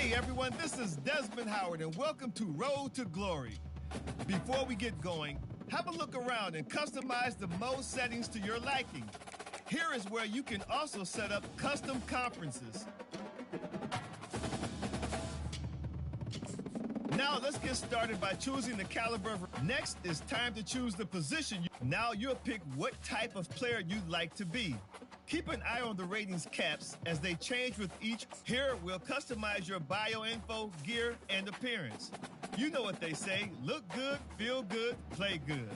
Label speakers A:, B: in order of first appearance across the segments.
A: Hey everyone, this is Desmond Howard and welcome to Road to Glory. Before we get going, have a look around and customize the mode settings to your liking. Here is where you can also set up custom conferences. Now let's get started by choosing the caliber. Next, it's time to choose the position. Now you'll pick what type of player you'd like to be. Keep an eye on the ratings caps as they change with each. Here, we'll customize your bio info, gear, and appearance. You know what they say, look good, feel good, play good.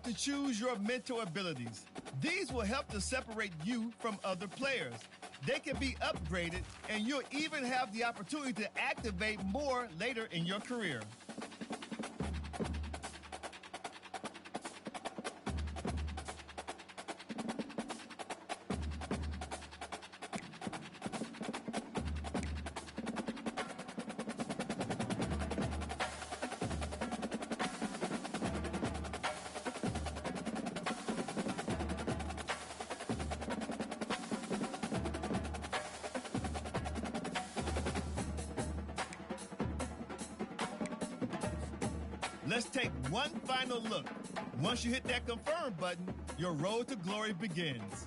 A: to choose your mental abilities. These will help to separate you from other players. They can be upgraded, and you'll even have the opportunity to activate more later in your career. Let's take one final look. Once you hit that confirm button, your road to glory begins.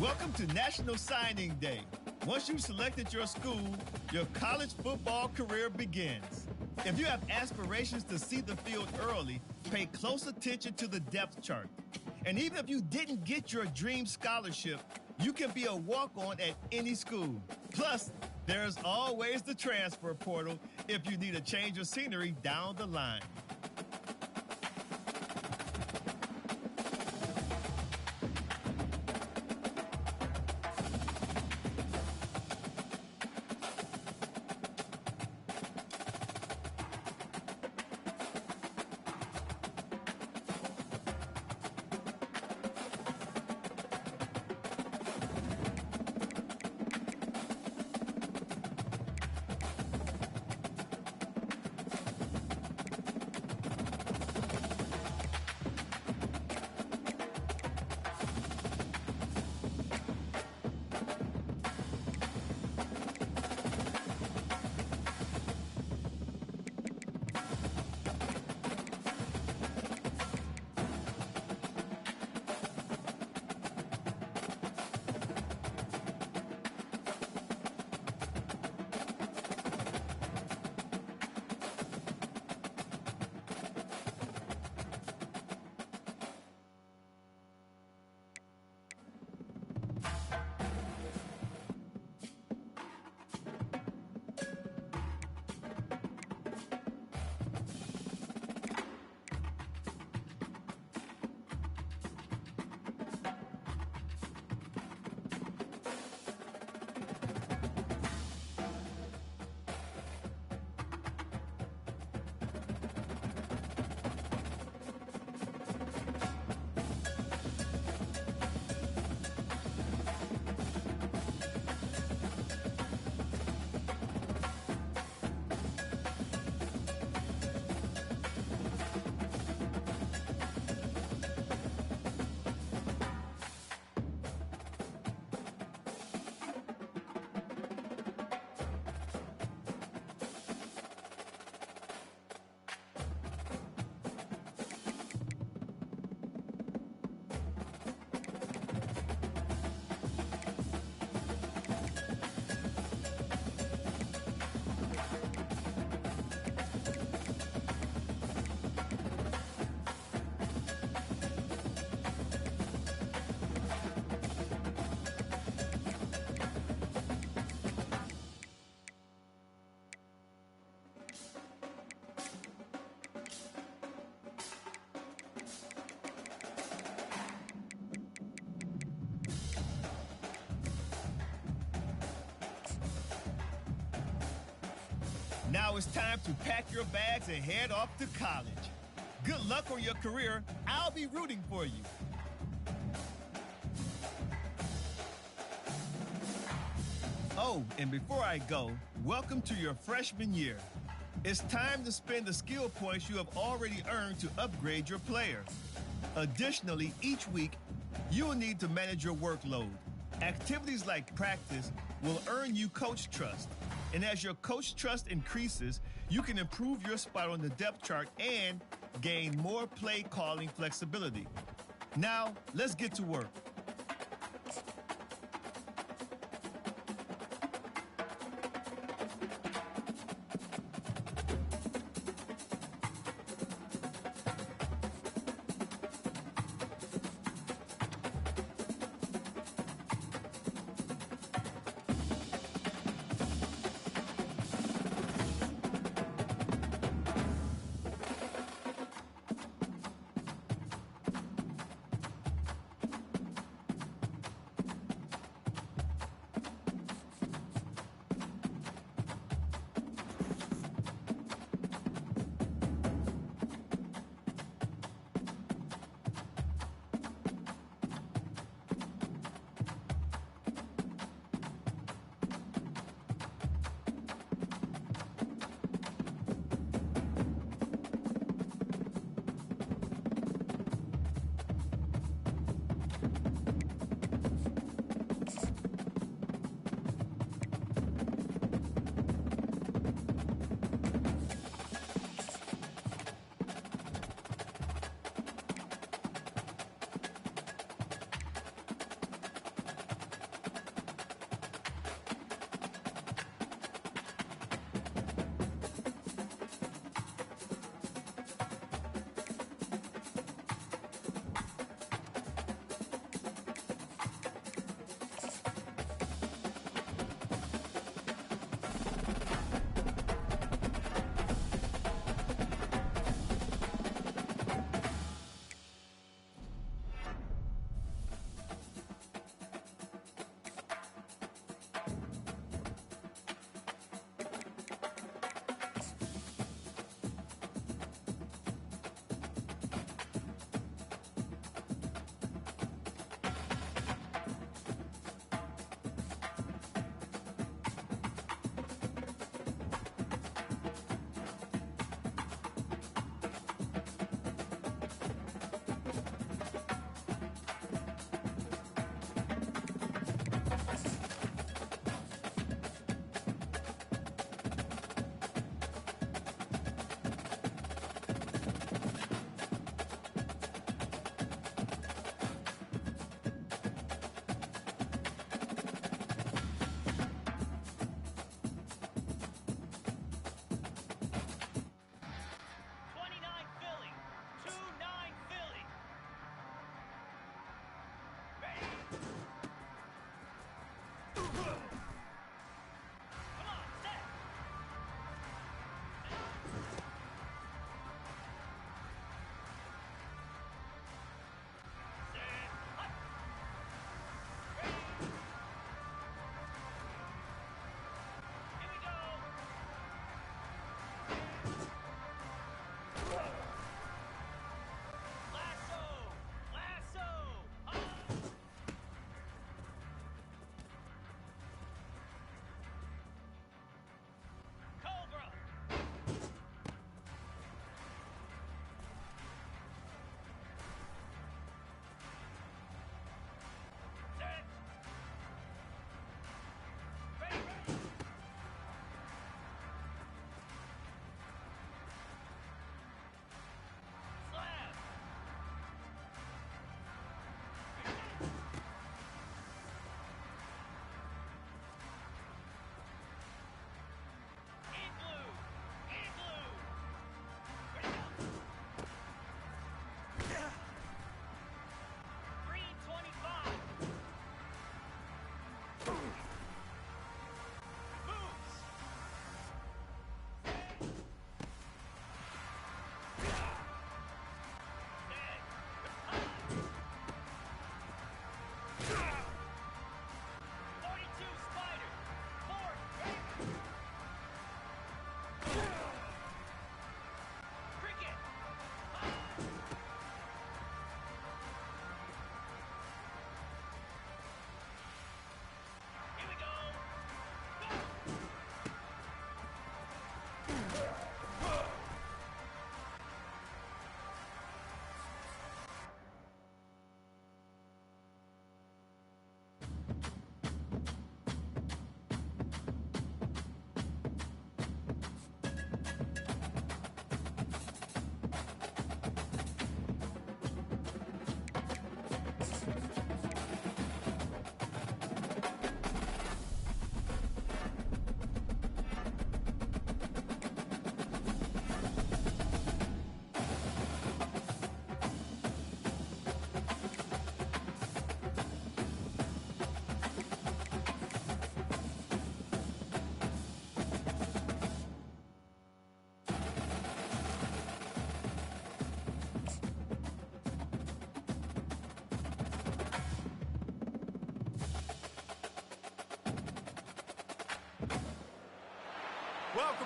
A: Welcome to National Signing Day. Once you've selected your school, your college football career begins. If you have aspirations to see the field early, pay close attention to the depth chart. And even if you didn't get your dream scholarship, you can be a walk-on at any school. Plus, there's always the transfer portal if you need a change of scenery down the line. Now it's time to pack your bags and head off to college. Good luck on your career. I'll be rooting for you. Oh, and before I go, welcome to your freshman year. It's time to spend the skill points you have already earned to upgrade your player. Additionally, each week, you will need to manage your workload. Activities like practice will earn you coach trust. And as your coach trust increases, you can improve your spot on the depth chart and gain more play calling flexibility. Now, let's get to work.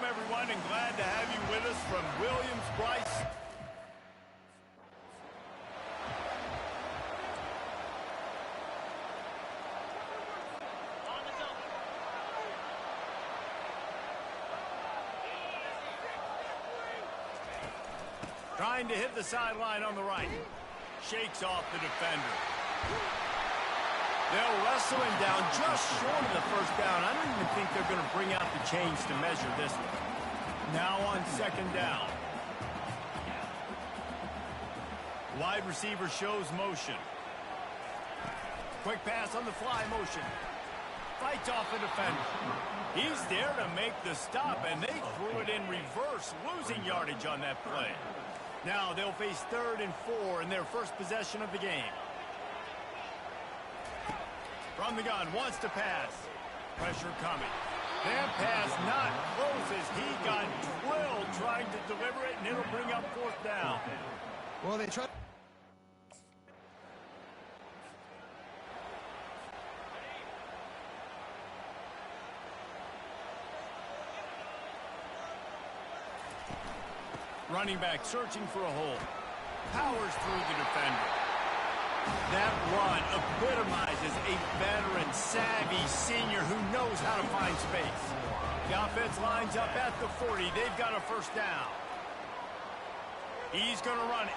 B: everyone, and glad to have you with us from Williams-Brice. Trying to hit the sideline on the right. Shakes off the defender. They'll wrestle him down just short of the first down. I don't even think they're going to bring out the chains to measure this one. Now on second down. Wide receiver shows motion. Quick pass on the fly motion. Fights off the defender. He's there to make the stop, and they threw it in reverse, losing yardage on that play. Now they'll face 3rd and 4 in their first possession of the game. From the gun, wants to pass. Pressure coming. That pass not close as he got drilled trying to deliver it, and it'll bring up 4th down.
C: Well, they tried.
B: Running back searching for a hole. Powers through the defender. That run epitomizes a veteran, savvy senior who knows how to find space. The offense lines up at the 40. They've got a first down. He's going to run it.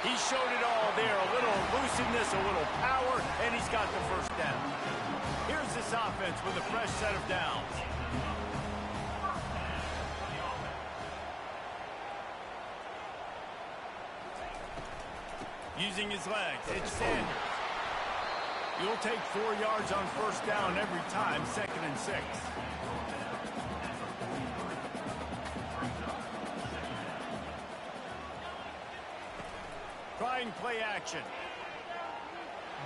B: He showed it all there. A little elusiveness, a little power, and he's got the first down. Here's this offense with a fresh set of downs. Using his legs, it's Sanders. You'll take 4 yards on first down every time, 2nd and 6. Trying play action.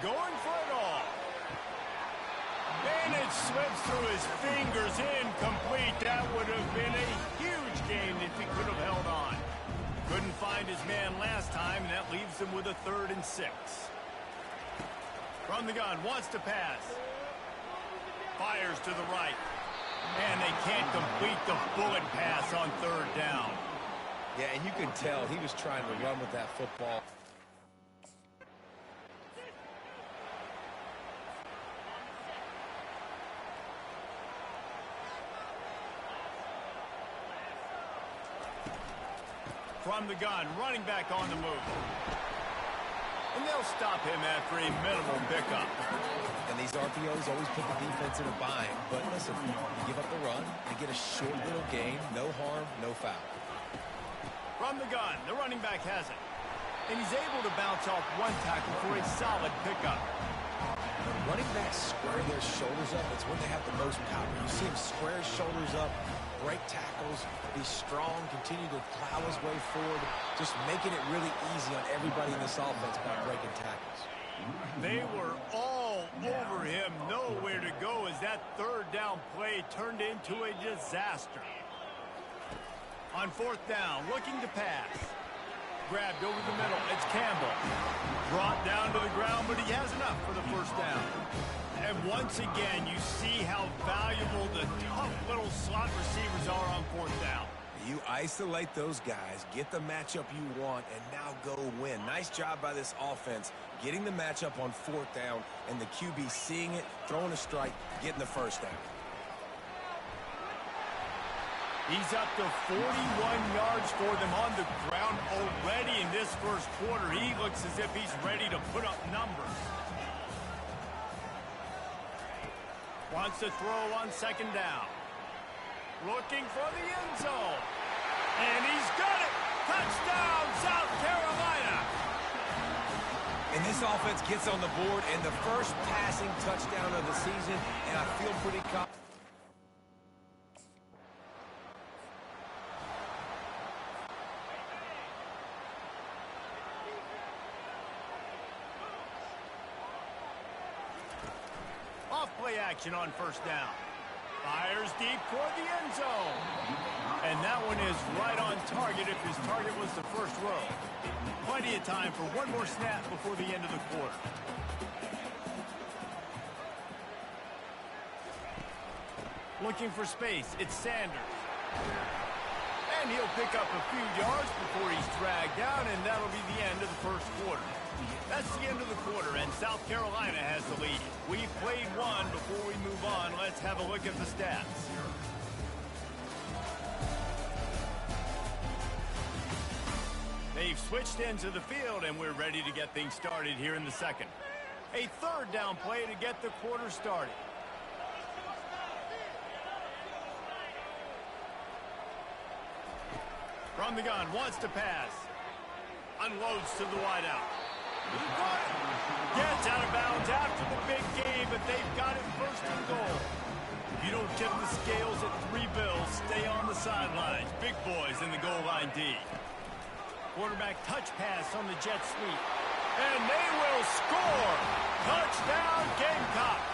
B: Going for it all. And it slips through his fingers, incomplete. That would have been a huge gain if he could have held on. Couldn't find his man last time, and that leaves him with a 3rd and 6. From the gun, wants to pass. Fires to the right. And they can't complete the bullet pass on 3rd down.
C: Yeah, and you can tell he was trying to run with that football.
B: From the gun, running back on the move. And they'll stop him after a minimal pickup.
C: And these RPOs always put the defense in a bind. But listen, you give up the run and get a short little gain, no harm, no foul.
B: From the gun, the running back has it. And he's able to bounce off 1 tackle for a solid pickup.
C: When running backs square their shoulders up, it's when they have the most power. You see him square his shoulders up, break tackles, be strong, continue to plow his way forward, just making it really easy on everybody in this offense by breaking tackles.
B: They were all over him, nowhere to go as that 3rd down play turned into a disaster. On 4th down, looking to pass. Grabbed over the middle, it's Campbell. Brought down to the ground, but he has enough for the first down. And once again, you see how valuable the tough little slot receivers are on 4th down.
C: You isolate those guys, get the matchup you want, and now go win. Nice job by this offense, getting the matchup on 4th down, and the QB seeing it, throwing a strike, getting the first down.
B: He's up to 41 yards for them on the ground already in this first quarter. He looks as if he's ready to put up numbers. Wants to throw on 2nd down. Looking for the end zone. And he's got it! Touchdown, South Carolina!
C: And this offense gets on the board and the first passing touchdown of the season, and I feel pretty confident.
B: Off-play action on 1st down. Fires deep toward the end zone. And that one is right on target if his target was the first row. Plenty of time for one more snap before the end of the quarter. Looking for space. It's Sanders. And he'll pick up a few yards before he's dragged down, and that'll be the end of the first quarter. That's the end of the quarter, and South Carolina has the lead. We've played one. Before we move on, let's have a look at the stats. They've switched into the field, and we're ready to get things started here in the second. A third down play to get the quarter started. From the gun, wants to pass. Unloads to the wideout. Gets out of bounds after the big game, but they've got it first and goal. You don't tip the scales at 3 bills. Stay on the sidelines. Big boys in the goal line D. Quarterback touch pass on the jet sweep. And they will score! Touchdown, Gamecocks!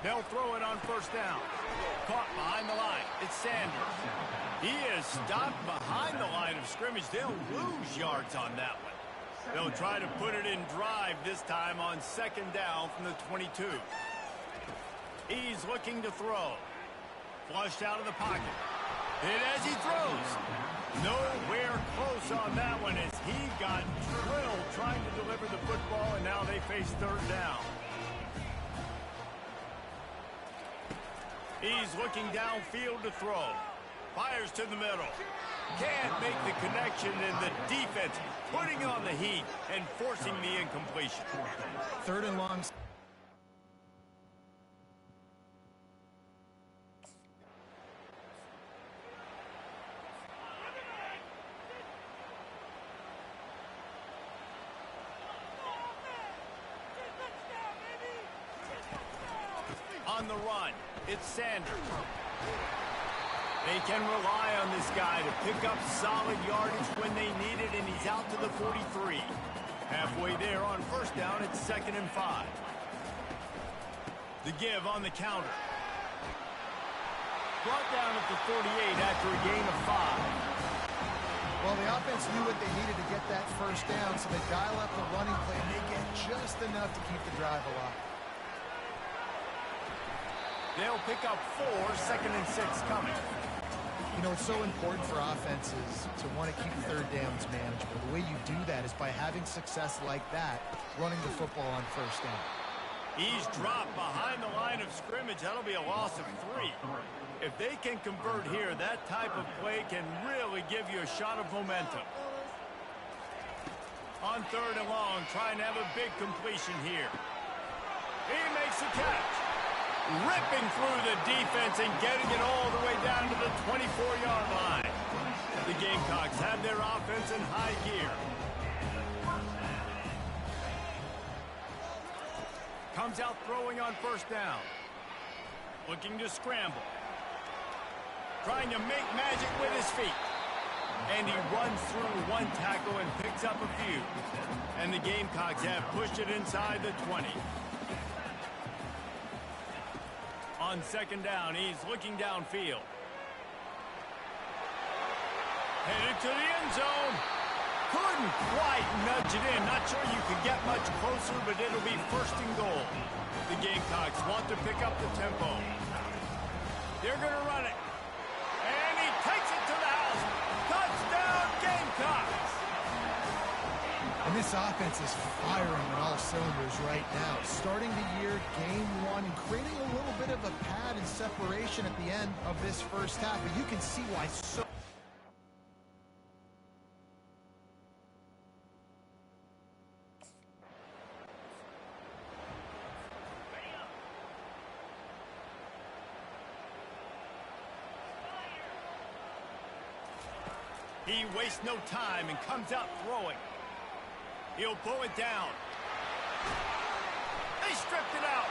B: They'll throw it on first down. Caught behind the line. It's Sanders. He is stopped behind the line of scrimmage. They'll lose yards on that one. They'll try to put it in drive this time on second down from the 22. He's looking to throw. Flushed out of the pocket. Hit as he throws. Nowhere close on that one as he got drilled trying to deliver the football, and now they face third down. He's looking downfield to throw. Fires to the middle. Can't make the connection, and the defense putting on the heat and forcing the incompletion.
C: Third and long.
B: On the run, it's Sanders. They can rely on this guy to pick up solid yardage when they need it, and he's out to the 43. Halfway there on first down, it's 2nd and 5. The give on the counter. Brought down at the 48 after a gain of 5.
D: Well, the offense knew what they needed to get that first down, so they dial up the running play, and they get just enough to keep the drive alive.
B: They'll pick up 4, 2nd and 6 coming.
D: You know, it's so important for offenses to want to keep third downs manageable. The way you do that is by having success like that, running the football on first down.
B: He's dropped behind the line of scrimmage. That'll be a loss of 3. If they can convert here, that type of play can really give you a shot of momentum. On third and long, trying to have a big completion here. He makes the catch. Ripping through the defense and getting it all the way down to the 24-yard line. The Gamecocks have their offense in high gear. Comes out throwing on first down. Looking to scramble. Trying to make magic with his feet. And he runs through one tackle and picks up a few. And the Gamecocks have pushed it inside the 20. On second down, he's looking downfield. Headed to the end zone. Couldn't quite nudge it in. Not sure you could get much closer, but it'll be first and goal. The Gamecocks want to pick up the tempo. They're going to run it. And he takes it to the house. Touchdown, Gamecocks!
D: And this offense is firing on all cylinders right now. Starting the year, game 1, and creating a little bit of a pad and separation at the end of this first half. But you can see why so...
B: He wastes no time and comes out throwing. He'll pull it down. They stripped it out.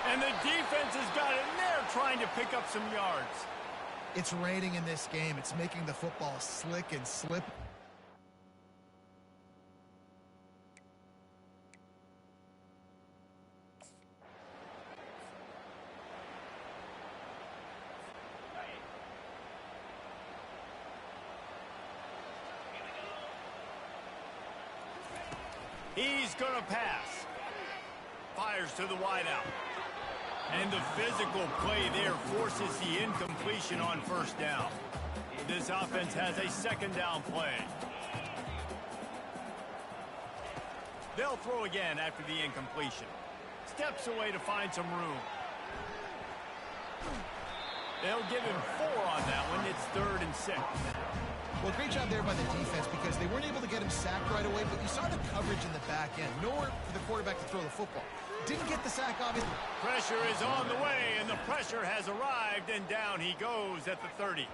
B: And the defense has got it in there trying to pick up some yards.
D: It's raining in this game. It's making the football slick and slip.
B: He's going to pass. Fires to the wideout. And the physical play there forces the incompletion on first down. This offense has a second down play. They'll throw again after the incompletion. Steps away to find some room. They'll give him 4 on that one. It's 3rd and 6.
D: Well, great job there by the defense because they weren't able to get him sacked right away, but you saw the coverage in the back end. Nowhere for the quarterback to throw the football. Didn't get the sack, obviously.
B: Pressure is on the way, and the pressure has arrived, and down he goes at the 30.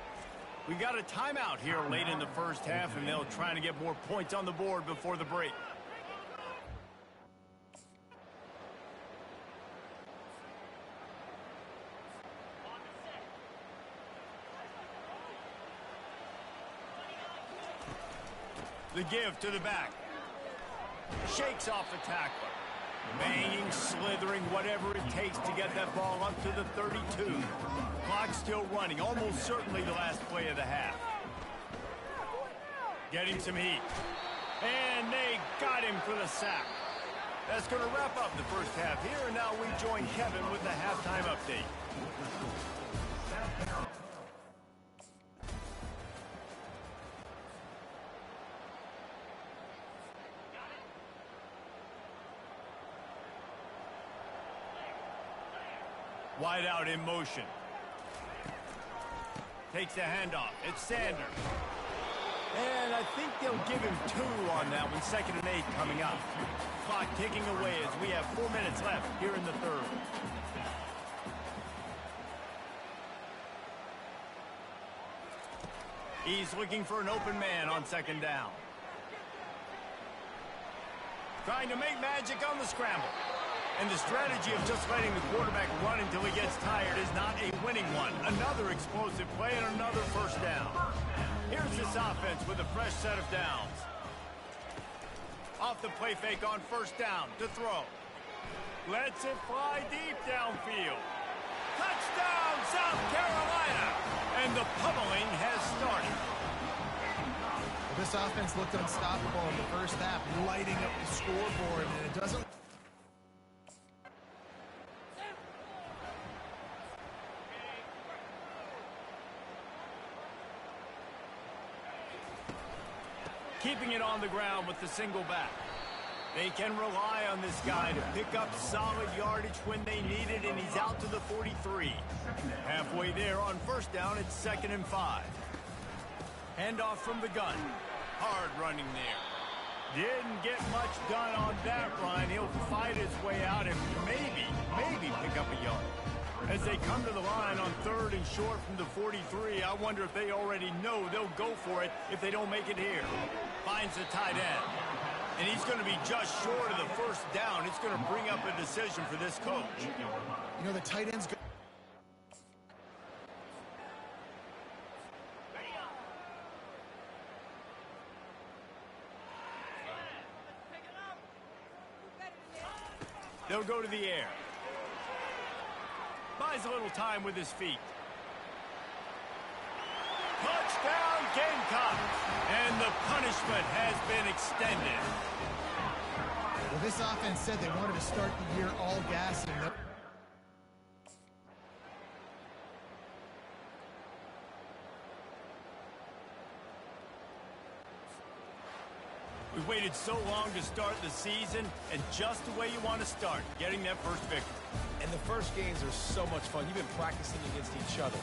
B: We got a timeout here late in the first half, and they'll try to get more points on the board before the break. The give to the back. Shakes off the tackler. Banging, slithering, whatever it takes to get that ball up to the 32. Clock still running, almost certainly the last play of the half. Getting some heat. And they got him for the sack. That's going to wrap up the first half here, and now we join Kevin with the halftime update. Wide out in motion. Takes a handoff. It's Sanders. And I think they'll give him 2 on that one. 2nd and 8 coming up. Clock ticking away as we have 4 minutes left here in the 3rd. He's looking for an open man on 2nd down. Trying to make magic on the scramble. And the strategy of just letting the quarterback run until he gets tired is not a winning one. Another explosive play and another first down. Here's this offense with a fresh set of downs. Off the play fake on first down to throw. Lets it fly deep downfield. Touchdown, South Carolina! And the pummeling has started.
D: Well, this offense looked unstoppable in the first half, lighting up the scoreboard, and it doesn't...
B: Keeping it on the ground with the single back. They can rely on this guy to pick up solid yardage when they need it, and he's out to the 43. Halfway there on first down, it's 2nd and 5. Handoff from the gun. Hard running there. Didn't get much done on that run. He'll fight his way out and maybe pick up a yard. As they come to the line on 3rd and short from the 43, I wonder if they already know they'll go for it if they don't make it here. Finds the tight end. And he's going to be just short of the first down. It's going to bring up a decision for this coach.
D: You know, the tight end's good.
B: They'll go to the air. Buys a little time with his feet. Touchdown, Gamecocks! And the punishment has been extended.
D: Well, this offense said they wanted to start the year all gassing.
B: We've waited so long to start the season, and just the way you want to start, getting that first victory.
C: And the first games are so much fun. You've been practicing against each other.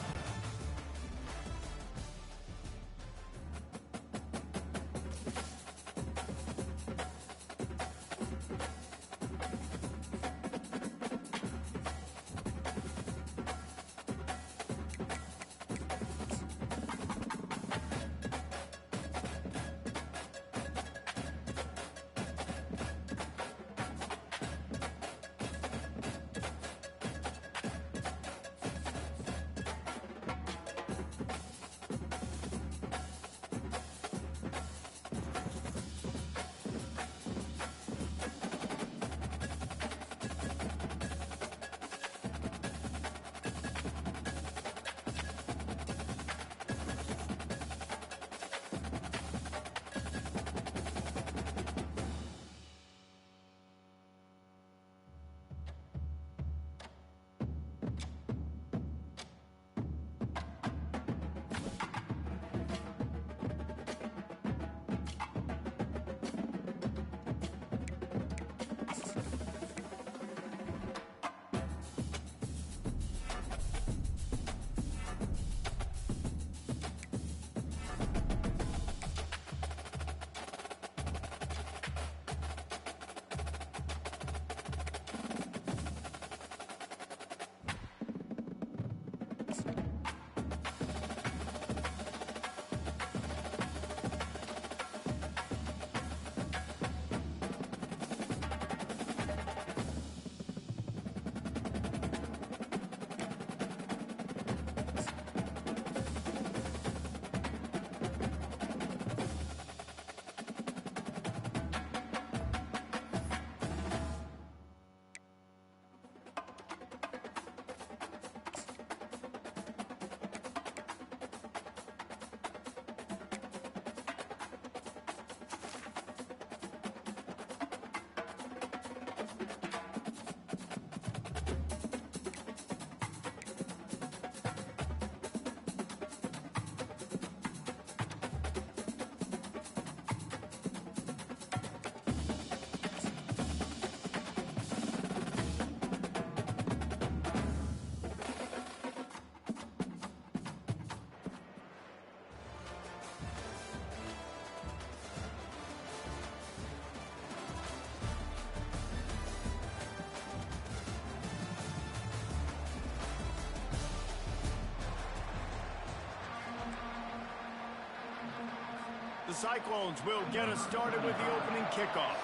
B: Cyclones will get us started with the opening kickoff.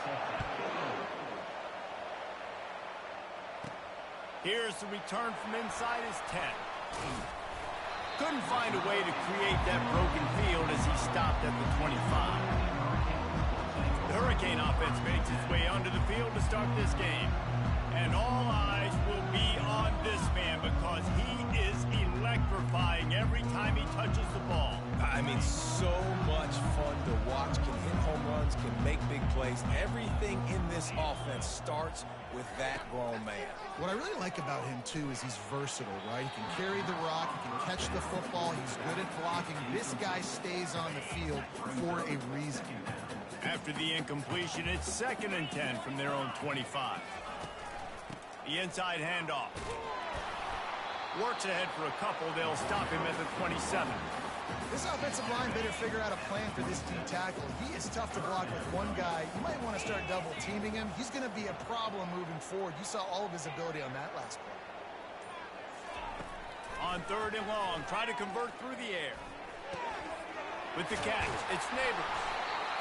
B: Here's the return from inside his 10. Couldn't find a way to create that broken field as he stopped at the 25. The Hurricane offense makes its way onto the field to start this game. And all eyes will be on this man because he is electrifying every time he touches the ball.
C: I mean, so much fun to watch. Can hit home runs, can make big plays. Everything in this offense starts with that grown man.
D: What I really like about him, too, is he's versatile, right? He can carry the rock, he can catch the football, he's good at blocking. This guy stays on the field for a reason.
B: After the incompletion, it's 2nd and 10 from their own 25. The inside handoff. Works ahead for a couple. They'll stop him at the 27.
D: This offensive line better figure out a plan for this D tackle. He is tough to block with one guy. You might want to start double teaming him. He's going to be a problem moving forward. You saw all of his ability on that last play.
B: On 3rd and long, try to convert through the air. With the catch, it's Neighbors.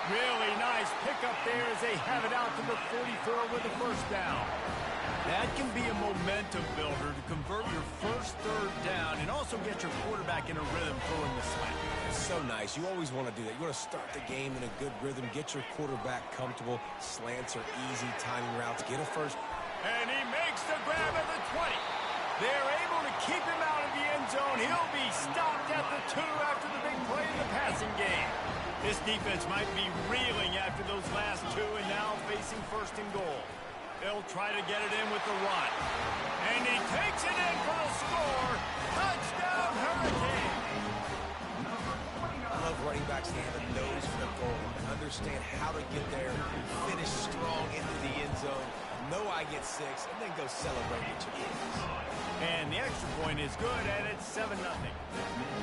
B: Really nice pickup there as they have it out to the 44 with the first down. That can be a momentum builder to convert your first 3rd down and also get your quarterback in a rhythm throwing the slant.
C: It's so nice. You always want to do that. You want to start the game in a good rhythm, get your quarterback comfortable. Slants are easy, timing routes, get a first.
B: And he makes the grab at the 20. They're able to keep him out of the end zone. He'll be stopped at the 2 after the big play in the passing game. This defense might be reeling after those last 2 and now facing 1st and goal. They'll try to get it in with the run. And he takes it in for the score. Touchdown, Hurricane.
C: I love running backs that have a nose for the goal and understand how to get there, finish strong into the end zone, know I get 6, and then go celebrate with your kids.
B: And the extra point is good, and it's 7-0.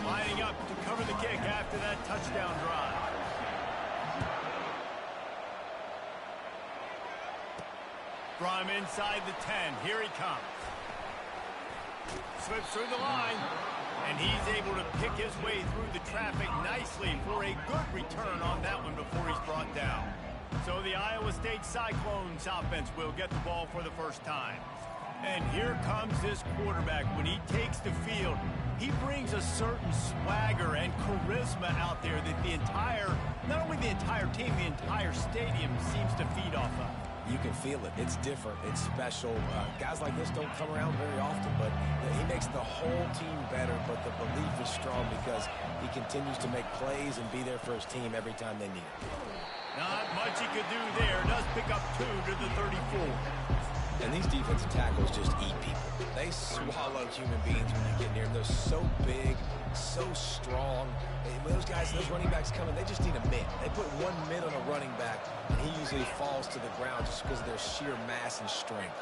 B: Lining up to cover the kick after that touchdown drive. From inside the 10, here he comes. Slips through the line, and he's able to pick his way through the traffic nicely for a good return on that one before he's brought down. So the Iowa State Cyclones offense will get the ball for the first time. And here comes this quarterback. When he takes the field, he brings a certain swagger and charisma out there that the entire, not only the entire team, the entire stadium seems to feed off of.
C: You can feel it. It's different. It's special. Guys like this don't come around very often, but he makes the whole team better, but the belief is strong because he continues to make plays and be there for his team every time they need it.
B: Not much he could do there. Does pick up 2 to the 34.
C: And these defensive tackles just eat people. They swallow human beings when you get near them. They're so big, so strong. And when those guys, those running backs come in, they just need a mid. They put one mid on a running back, and he usually falls to the ground just because of their sheer mass and strength.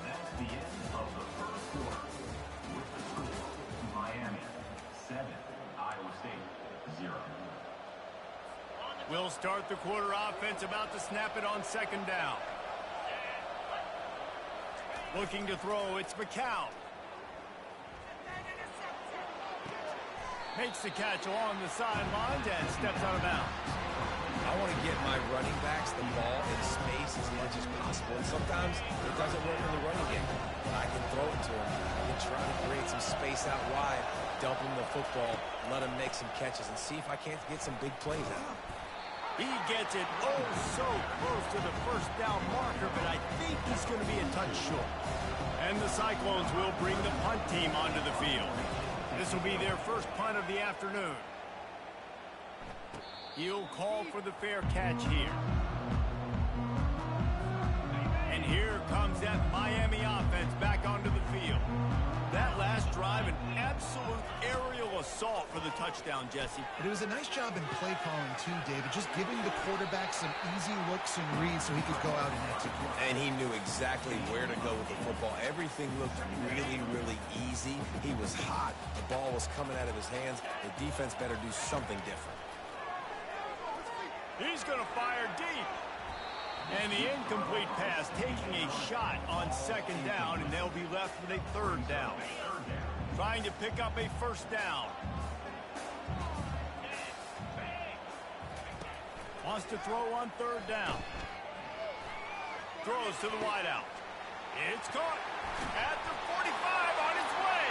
E: That's the end of the first quarter. With the score, Miami 7, Iowa State 0.
B: We'll start the quarter offense, about to snap it on 2nd down. Looking to throw, it's McCown. Makes the catch along the sidelines and steps out of bounds.
C: I want to get my running backs the ball in space as much as possible. And sometimes it doesn't work in the running game. But I can throw it to him. I can try to create some space out wide, dump him the football, let him make some catches, and see if I can't get some big plays out.
B: He gets it oh so close to the 1st down marker, but I think he's going to be a touch short. And the Cyclones will bring the punt team onto the field. This will be their first punt of the afternoon. He'll call for the fair catch here. And here comes that Miami offense back onto the field. That last drive, an absolute aerial assault for the touchdown, Jesse.
D: But it was a nice job in play calling, too, David, just giving the quarterback some easy looks and reads so he could go out and execute.
C: And he knew exactly where to go with the football. Everything looked really, really easy. He was hot. The ball was coming out of his hands. The defense better do something different.
B: He's going to fire deep. And the incomplete pass taking a shot on 2nd down, and they'll be left with a 3rd down. Trying to pick up a first down. Wants to throw on third down. Throws to the wideout. It's caught at the 45 on its way.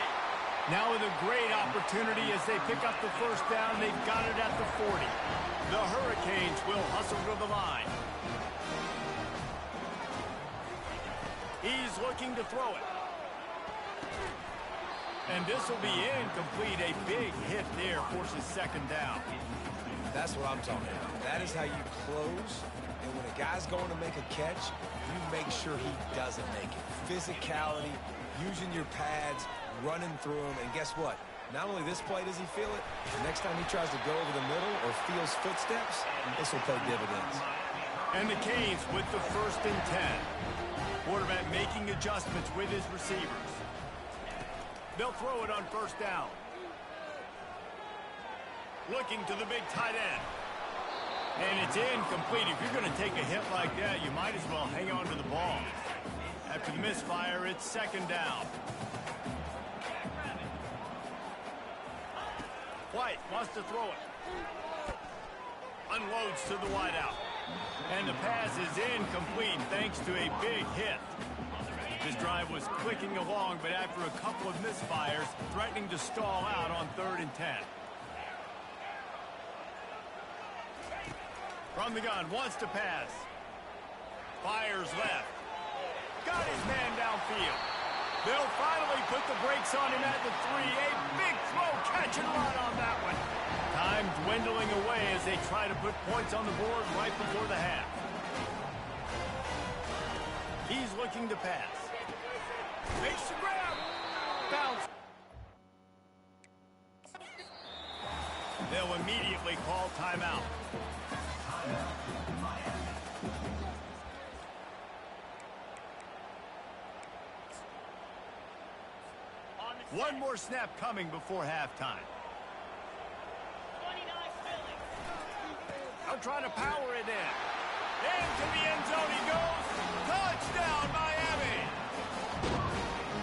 B: Now with a great opportunity as they pick up the first down. They've got it at the 40. The Hurricanes will hustle to the line. He's looking to throw it. And this will be incomplete. A big hit there forces second down.
C: That's what I'm talking about. That is how you close. And when a guy's going to make a catch, you make sure he doesn't make it. Physicality, using your pads, running through them. And guess what? Not only this play does he feel it, the next time he tries to go over the middle or feels footsteps, this will pay dividends.
B: And the Canes with the 1st and 10. Quarterback making adjustments with his receivers. They'll throw it on first down. Looking to the big tight end. And it's incomplete. If you're going to take a hit like that, you might as well hang on to the ball. After the misfire, it's second down. White wants to throw it. Unloads to the wideout. And the pass is incomplete thanks to a big hit. This drive was clicking along, but after a couple of misfires, threatening to stall out on 3rd and 10. From the gun, wants to pass. Fires left. Got his man downfield. They'll finally put the brakes on him at the 3. A big throw, catching a lot on that one. Time dwindling away as they try to put points on the board right before the half. He's looking to pass. Makes the grab. Bounce. They'll immediately call timeout. One more snap coming before halftime. They'll try to power it in. Into the end zone he goes. Touchdown, Miami!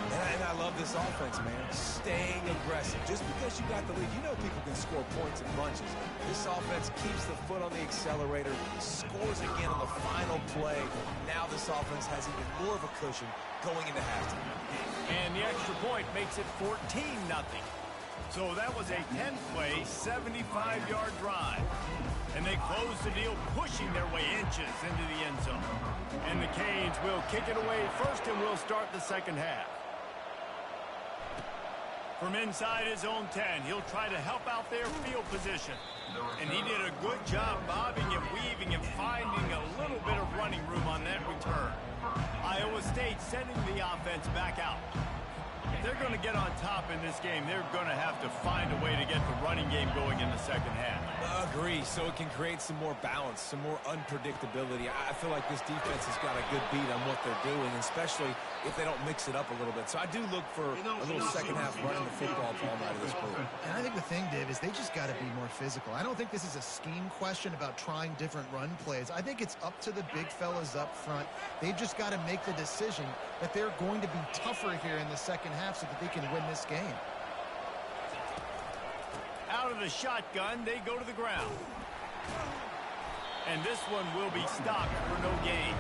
C: And I love this offense, man. Staying aggressive. Just because you got the lead, you know people can score points in bunches. This offense keeps the foot on the accelerator, scores again on the final play. Now this offense has even more of a cushion going into halftime.
B: And the extra point makes it 14-0. So that was a 10-play, 75-yard drive. And they close the deal, pushing their way inches into the end zone. And the Canes will kick it away first, and will start the second half. From inside his own 10, he'll try to help out their field position. And he did a good job bobbing and weaving and finding a little bit of running room on that return. Iowa State sending the offense back out. If they're going to get on top in this game, they're going to have to find a way to get the running game going in the second half.
C: Agree, so it can create some more balance, some more unpredictability. I feel like this defense has got a good beat on what they're doing, especially if they don't mix it up a little bit. So I do look for a little second half running the football ball out of this group.
D: And I think the thing, Dave, is they just got to be more physical. I don't think this is a scheme question about trying different run plays. I think it's up to the big fellas up front. They've just got to make the decision that they're going to be tougher here in the second half so that they can win this game.
B: Out of the shotgun, they go to the ground. And this one will be stopped for no gain.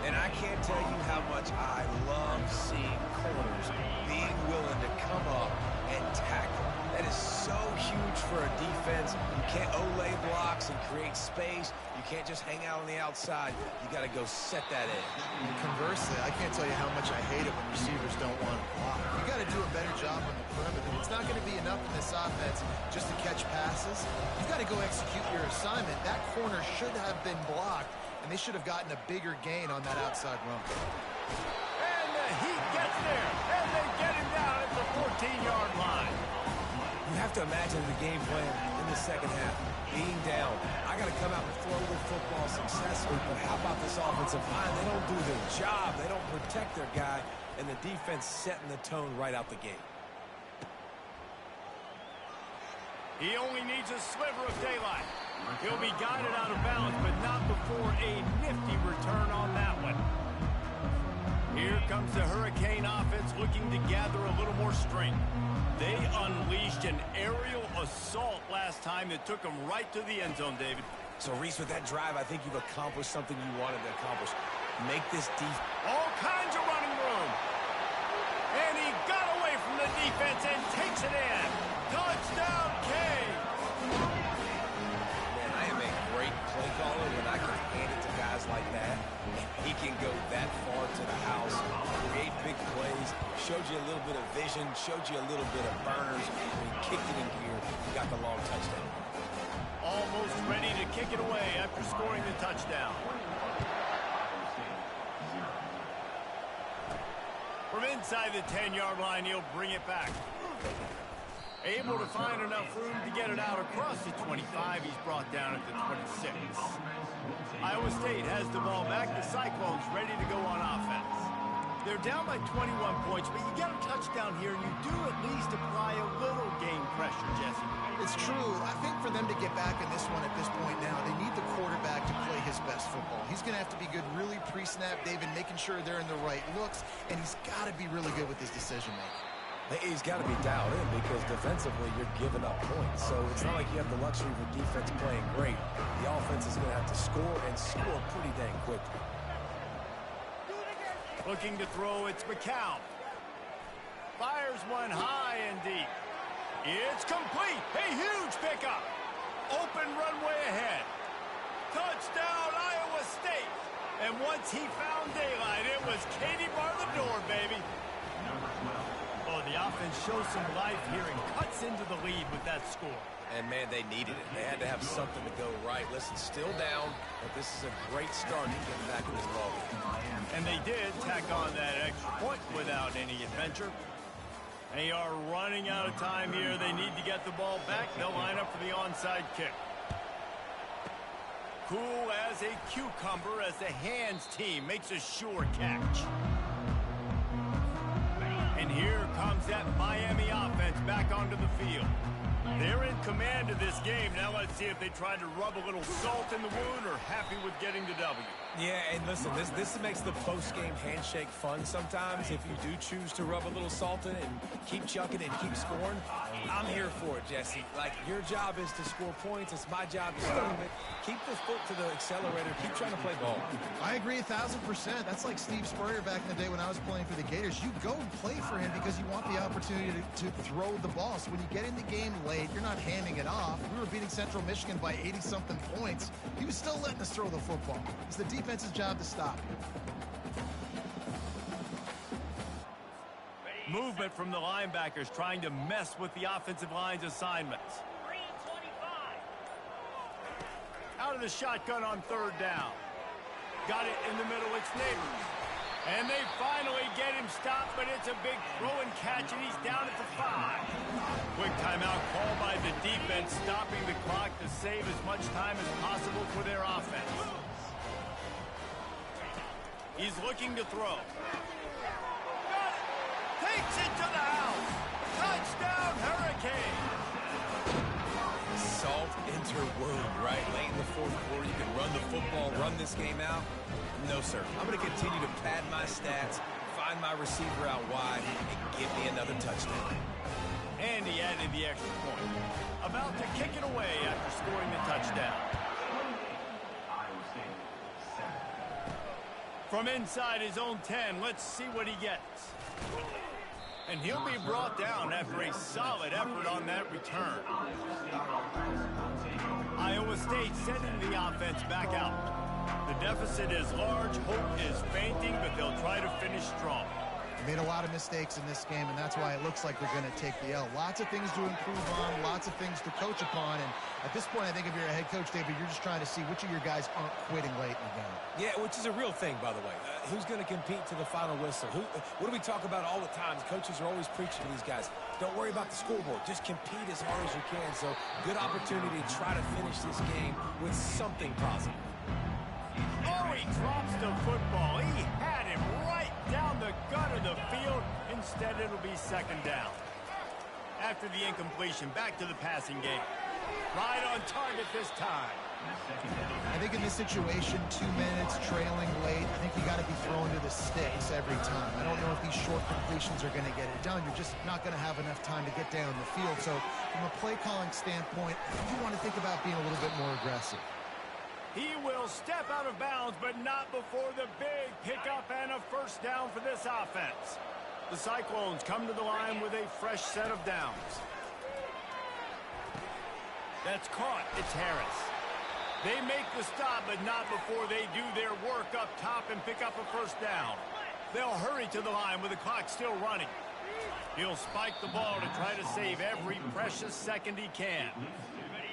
C: And I can't tell you how much I love seeing corners being willing to come up and tackle. That is so huge for a defense. You can't olay blocks and create space. You can't just hang out on the outside. You got to go set that edge.
D: And conversely, I can't tell you how much I hate it when receivers don't want to block. You got to do a better job on the perimeter. It's not going to be enough in this offense just to catch passes. You've got to go execute your assignment. That corner should have been blocked, and they should have gotten a bigger gain on that outside run.
B: And the Heat gets there, and they get him down at the 14-yard line.
C: You have to imagine the game plan in the second half. Being down, I got to come out and throw the football successfully, but how about this offensive line? They don't do their job. They don't protect their guy, and the defense setting the tone right out the gate.
B: He only needs a sliver of daylight. He'll be guided out of bounds, but not before a nifty return on that one. Here comes the Hurricane offense looking to gather a little more strength. They unleashed an aerial assault last time that took them right to the end zone, David.
C: So, Reese, with that drive, I think you've accomplished something you wanted to accomplish. Make this defense.
B: All kinds of running room. And he got away from the defense and takes it in. Touchdown, Kane.
C: Man, I am a great play caller when I can hand it to guys like that. He can go that far to the house, create big plays, showed you a little bit of vision, showed you a little bit of burners, and kicked it in gear, got the long touchdown.
B: Almost ready to kick it away after scoring the touchdown. From inside the 10-yard line, he'll bring it back. Able to find enough room to get it out across the 25. He's brought down at the 26. Iowa State has the ball back. The Cyclones ready to go on offense. They're down by 21 points, but you get a touchdown here, and you do at least apply a little game pressure, Jesse.
D: It's true. I think for them to get back in this one at this point now, they need the quarterback to play his best football. He's going to have to be good really pre-snap, David, making sure they're in the right looks, and he's got to be really good with his decision-making.
C: He's got to be dialed in because defensively you're giving up points. So it's not like you have the luxury of your defense playing great. The offense is going to have to score and score pretty dang quickly.
B: Looking to throw, it's McCown. Fires one high and deep. It's complete. A huge pickup. Open runway ahead. Touchdown, Iowa State. And once he found daylight, it was Katie bar the door, baby. Oh, the offense shows some life here and cuts into the lead with that score.
C: And, man, they needed it. They had to have something to go right. Listen, still down, but this is a great start to get back in this ballgame.
B: And they did tack on that extra point without any adventure. They are running out of time here. They need to get the ball back. They'll line up for the onside kick. Cool as a cucumber as the hands team makes a sure catch. And here comes that Miami offense back onto the field. They're in command of this game. Now let's see if they try to rub a little salt in the wound or happy with getting the W.
C: Yeah, and listen, this makes the post-game handshake fun sometimes. If you do choose to rub a little salt in it and keep chucking and keep scoring, I'm here for it, Jesse. Like, your job is to score points. It's my job to stop it. Keep the foot to the accelerator. Keep trying to play ball.
D: I agree 1,000%. That's like Steve Spurrier back in the day when I was playing for the Gators. You go and play for him because you want the opportunity to throw the ball. So when you get in the game late, you're not handing it off. We were beating Central Michigan by 80-something points. He was still letting us throw the football. It's the defense's job to stop.
B: Movement from the linebackers trying to mess with the offensive line's assignments. Out of the shotgun on third down. Got it in the middle, it's Neighbors. And they finally get him stopped, but it's a big throw and catch, and he's down at the 5. Quick timeout called by the defense, stopping the clock to save as much time as possible for their offense. He's looking to throw. Got it. Takes it to the house. Touchdown, Hurricane.
C: Salt enter wound, right? Late in the fourth quarter, you can run the football, run this game out. No, sir. I'm going to continue to pad my stats, find my receiver out wide, and give me another touchdown.
B: And he added the extra point. About to kick it away after scoring the touchdown.
E: Iowa State, 7.
B: From inside his own 10, let's see what he gets. And he'll be brought down after a solid effort on that return. Iowa State sending the offense back out. The deficit is large, hope is fainting, but they'll try to finish strong.
D: They made a lot of mistakes in this game, and that's why it looks like they're going to take the L. Lots of things to improve on, lots of things to coach upon, and at this point, I think if you're a head coach, David, you're just trying to see which of your guys aren't quitting late in the game.
C: Yeah, which is a real thing, by the way. Who's going to compete to the final whistle? What do we talk about all the time? Coaches are always preaching to these guys. Don't worry about the scoreboard. Just compete as hard as you can. So, good opportunity to try to finish this game with something positive.
B: Oh, he drops the football. He had him right down the gut of the field. Instead, it'll be second down. after the incompletion. Back to the passing game. Right on target this time.
D: I think in this situation, 2 minutes, trailing late, I think you got to be thrown to the sticks every time. I don't know if these short completions are going to get it done. You're just not going to have enough time to get down the field. So from a play calling standpoint, you want to think about being a little bit more aggressive.
B: He will step out of bounds, but not before the big pickup and a first down for this offense. The Cyclones come to the line with a fresh set of downs. That's caught. It's Harris. They make the stop, but not before they do their work up top and pick up a first down. They'll hurry to the line with the clock still running. He'll spike the ball to try to save every precious second he can.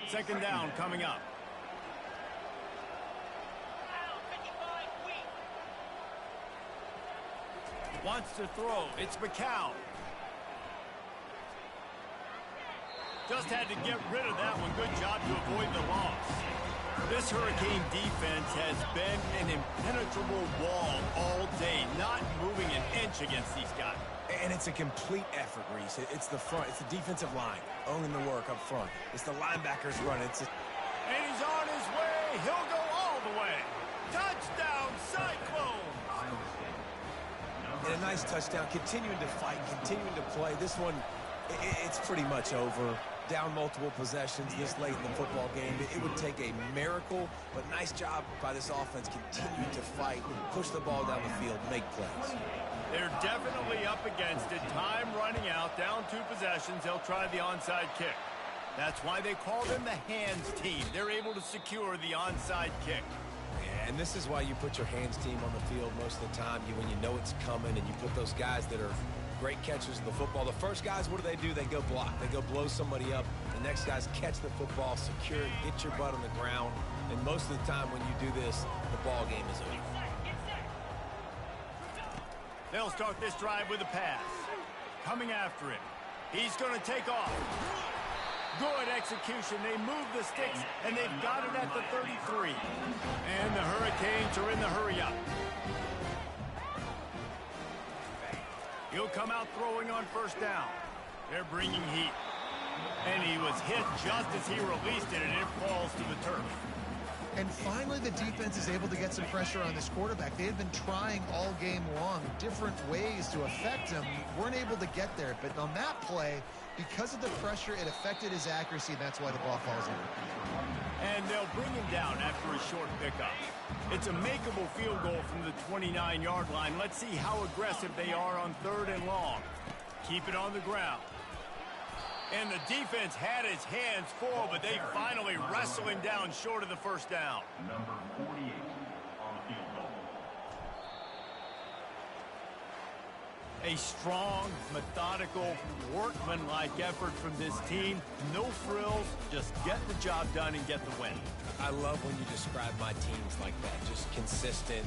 B: Second down coming up. Wants to throw. It's McCown. Just had to get rid of that one. Good job to avoid the loss. This Hurricane defense has been an impenetrable wall all day, not moving an inch against these guys.
C: And it's a complete effort, Reese. It's the front. It's the defensive line owning the work up front. It's the linebackers running.
B: And he's on his way. He'll go all the way. Touchdown, Cyclone!
C: And a nice touchdown. Continuing to fight, continuing to play. This one, it's pretty much over. Down multiple possessions this late in the football game. It would take a miracle, but nice job by this offense continuing to fight, push the ball down the field, make plays.
B: They're definitely up against it. Time running out, down 2 possessions. They'll try the onside kick. That's why they call them the hands team. They're able to secure the onside kick.
C: Yeah, and this is why you put your hands team on the field most of the time. When you know it's coming, and you put those guys that are great catchers of the football. The first guys, what do? They go block. They go blow somebody up. The next guys catch the football, secure it, get your butt on the ground. And most of the time when you do this, the ball game is over.
B: They'll start this drive with a pass. Coming after him. He's going to take off. Good execution. They move the sticks, and they've got it at the 33. And the Hurricanes are in the hurry-up. He'll come out throwing on first down. They're bringing heat. And he was hit just as he released it, and it falls to the turf.
D: And finally, the defense is able to get some pressure on this quarterback. They had been trying all game long different ways to affect him. Weren't able to get there. But on that play, because of the pressure, it affected his accuracy. That's why the ball falls in.
B: And they'll bring him down after a short pickup. It's a makeable field goal from the 29-yard line. Let's see how aggressive they are on 3rd and long. Keep it on the ground. And the defense had his hands full, but they finally wrestle him down short of the first down.
E: Number 48 on the field goal.
B: A strong, methodical, workmanlike effort from this team. No frills, just get the job done and get the win.
C: I love when you describe my teams like that, just consistent.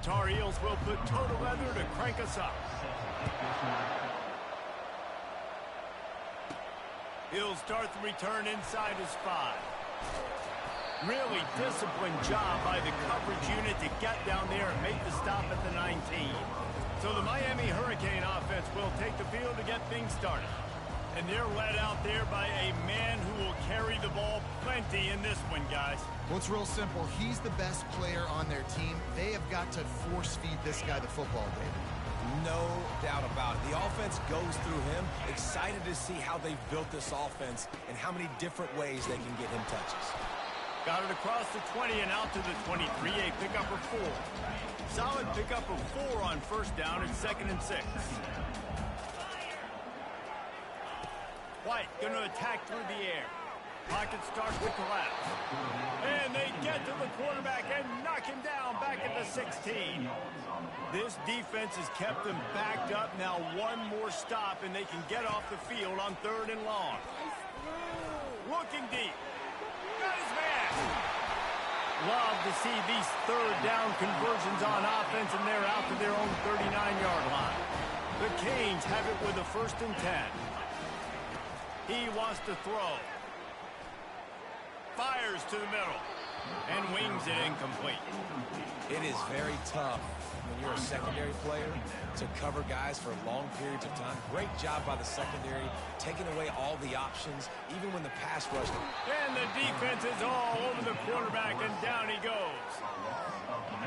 B: Tar Heels will put total leather to crank us up. He'll start the return inside his 5. Really disciplined job by the coverage unit to get down there and make the stop at the 19. So the Miami Hurricane offense will take the field to get things started. And they're led out there by a man who will carry the ball plenty in this one, guys.
D: Well, it's real simple. He's the best player on their team. They have got to force feed this guy the football, David.
C: No doubt about it. The offense goes through him. Excited to see how they've built this offense and how many different ways they can get him touches.
B: Got it across the 20 and out to the 23, a pickup of 4. Solid pickup of 4 on first down and 2nd and 6. White going to attack through the air. Pocket starts to collapse. And they get to the quarterback and knock him down back at the 16. This defense has kept them backed up. Now one more stop and they can get off the field on 3rd and long. Looking deep. Got his man. Love to see these 3rd down conversions on offense, and they're out to their own 39-yard line. The Canes have it with a 1st and 10. He wants to throw. Fires to the middle. And wings it incomplete.
C: It is very tough when you're a secondary player to cover guys for long periods of time. Great job by the secondary, taking away all the options, even when the pass rush.
B: And the defense is all over the quarterback, and down he goes.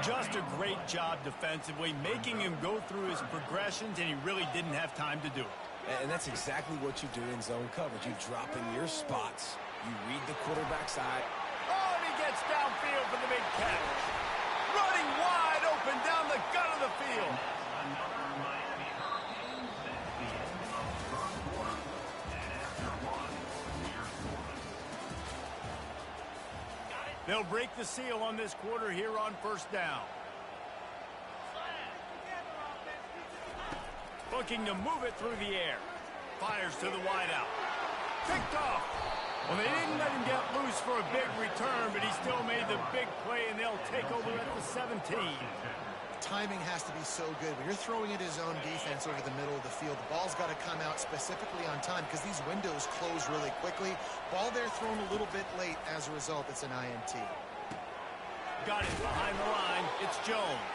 B: Just a great job defensively, making him go through his progressions, and he really didn't have time to do it.
C: And that's exactly what you do in zone coverage. You drop in your spots. You read the quarterback side.
B: Oh, and he gets downfield for the big catch. Running wide open down the gut of the field. They'll break the seal on this quarter here on 1st down. Looking to move it through the air. Fires to the wideout. Picked off. Well, they didn't let him get loose for a big return, but he still made the big play, and they'll take over at the 17.
D: Timing has to be so good. When you're throwing at his own defense over the middle of the field, the ball's got to come out specifically on time because these windows close really quickly. Ball there thrown a little bit late. As a result, it's an INT.
B: Got it behind the line. It's Jones.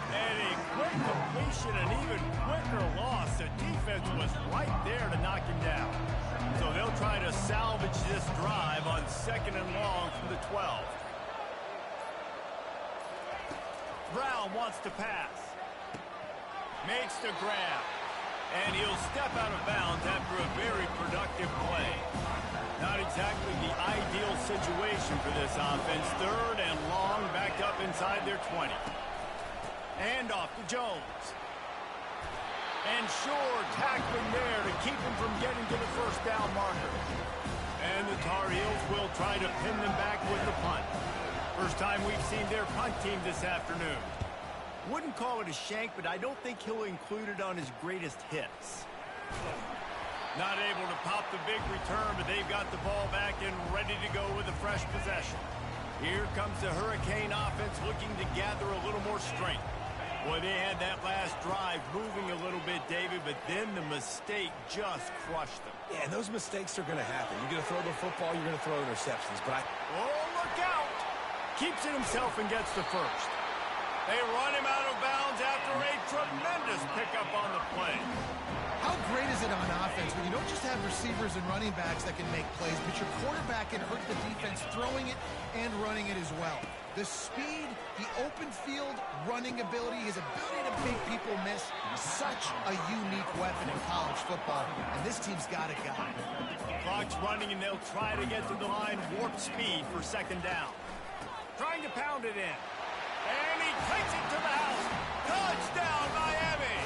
B: And a quick completion, an even quicker loss. The defense was right there to knock him down. So they'll try to salvage this drive on 2nd and long from the 12. Brown wants to pass. Makes the grab. And he'll step out of bounds after a very productive play. Not exactly the ideal situation for this offense. 3rd and long, backed up inside their 20. And off to Jones. And Shore tackling there to keep him from getting to the 1st down marker. And the Tar Heels will try to pin them back with the punt. First time we've seen their punt team this afternoon. Wouldn't call it a shank, but I don't think he'll include it on his greatest hits. Not able to pop the big return, but they've got the ball back and ready to go with a fresh possession. Here comes the Hurricane offense looking to gather a little more strength. Boy, they had that last drive moving a little bit, David, but then the mistake just crushed them.
C: Yeah, and those mistakes are going to happen. You're going to throw the football, you're going to throw interceptions. But
B: oh, look out! Keeps it himself and gets the 1st. They run him out of bounds after a tremendous pickup on the play.
D: How great is it on offense when you don't just have receivers and running backs that can make plays, but your quarterback can hurt the defense throwing it and running it as well. The speed, the open field running ability, his ability to make people miss, such a unique weapon in college football, and this team's got a guy.
B: Clock's running, and they'll try to get to the line warp speed for 2nd down. Trying to pound it in. And he takes it to the house. Touchdown, Miami!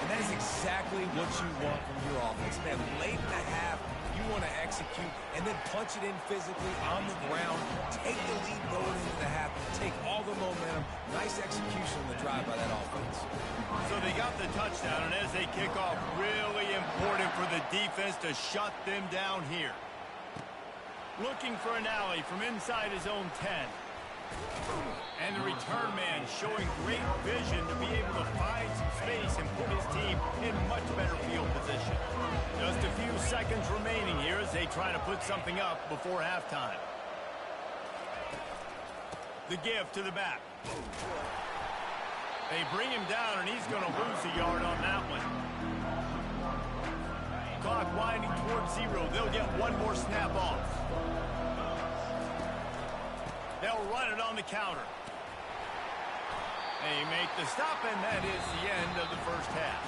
C: And that is exactly what you want from your offense. Man, late in the half, you want to execute and then punch it in physically on the ground. Take the lead going into the half. Take all the momentum. Nice execution on the drive by that offense.
B: So they got the touchdown, and as they kick off, really important for the defense to shut them down here. Looking for an alley from inside his own 10. And the return man showing great vision to be able to find some space and put his team in much better field position. Just a few seconds remaining here as they try to put something up before halftime. The give to the back. They bring him down, and he's going to lose a yard on that one. Clock winding towards 0. They'll get one more snap off. They'll run it on the counter. They make the stop, and that is the end of the first half.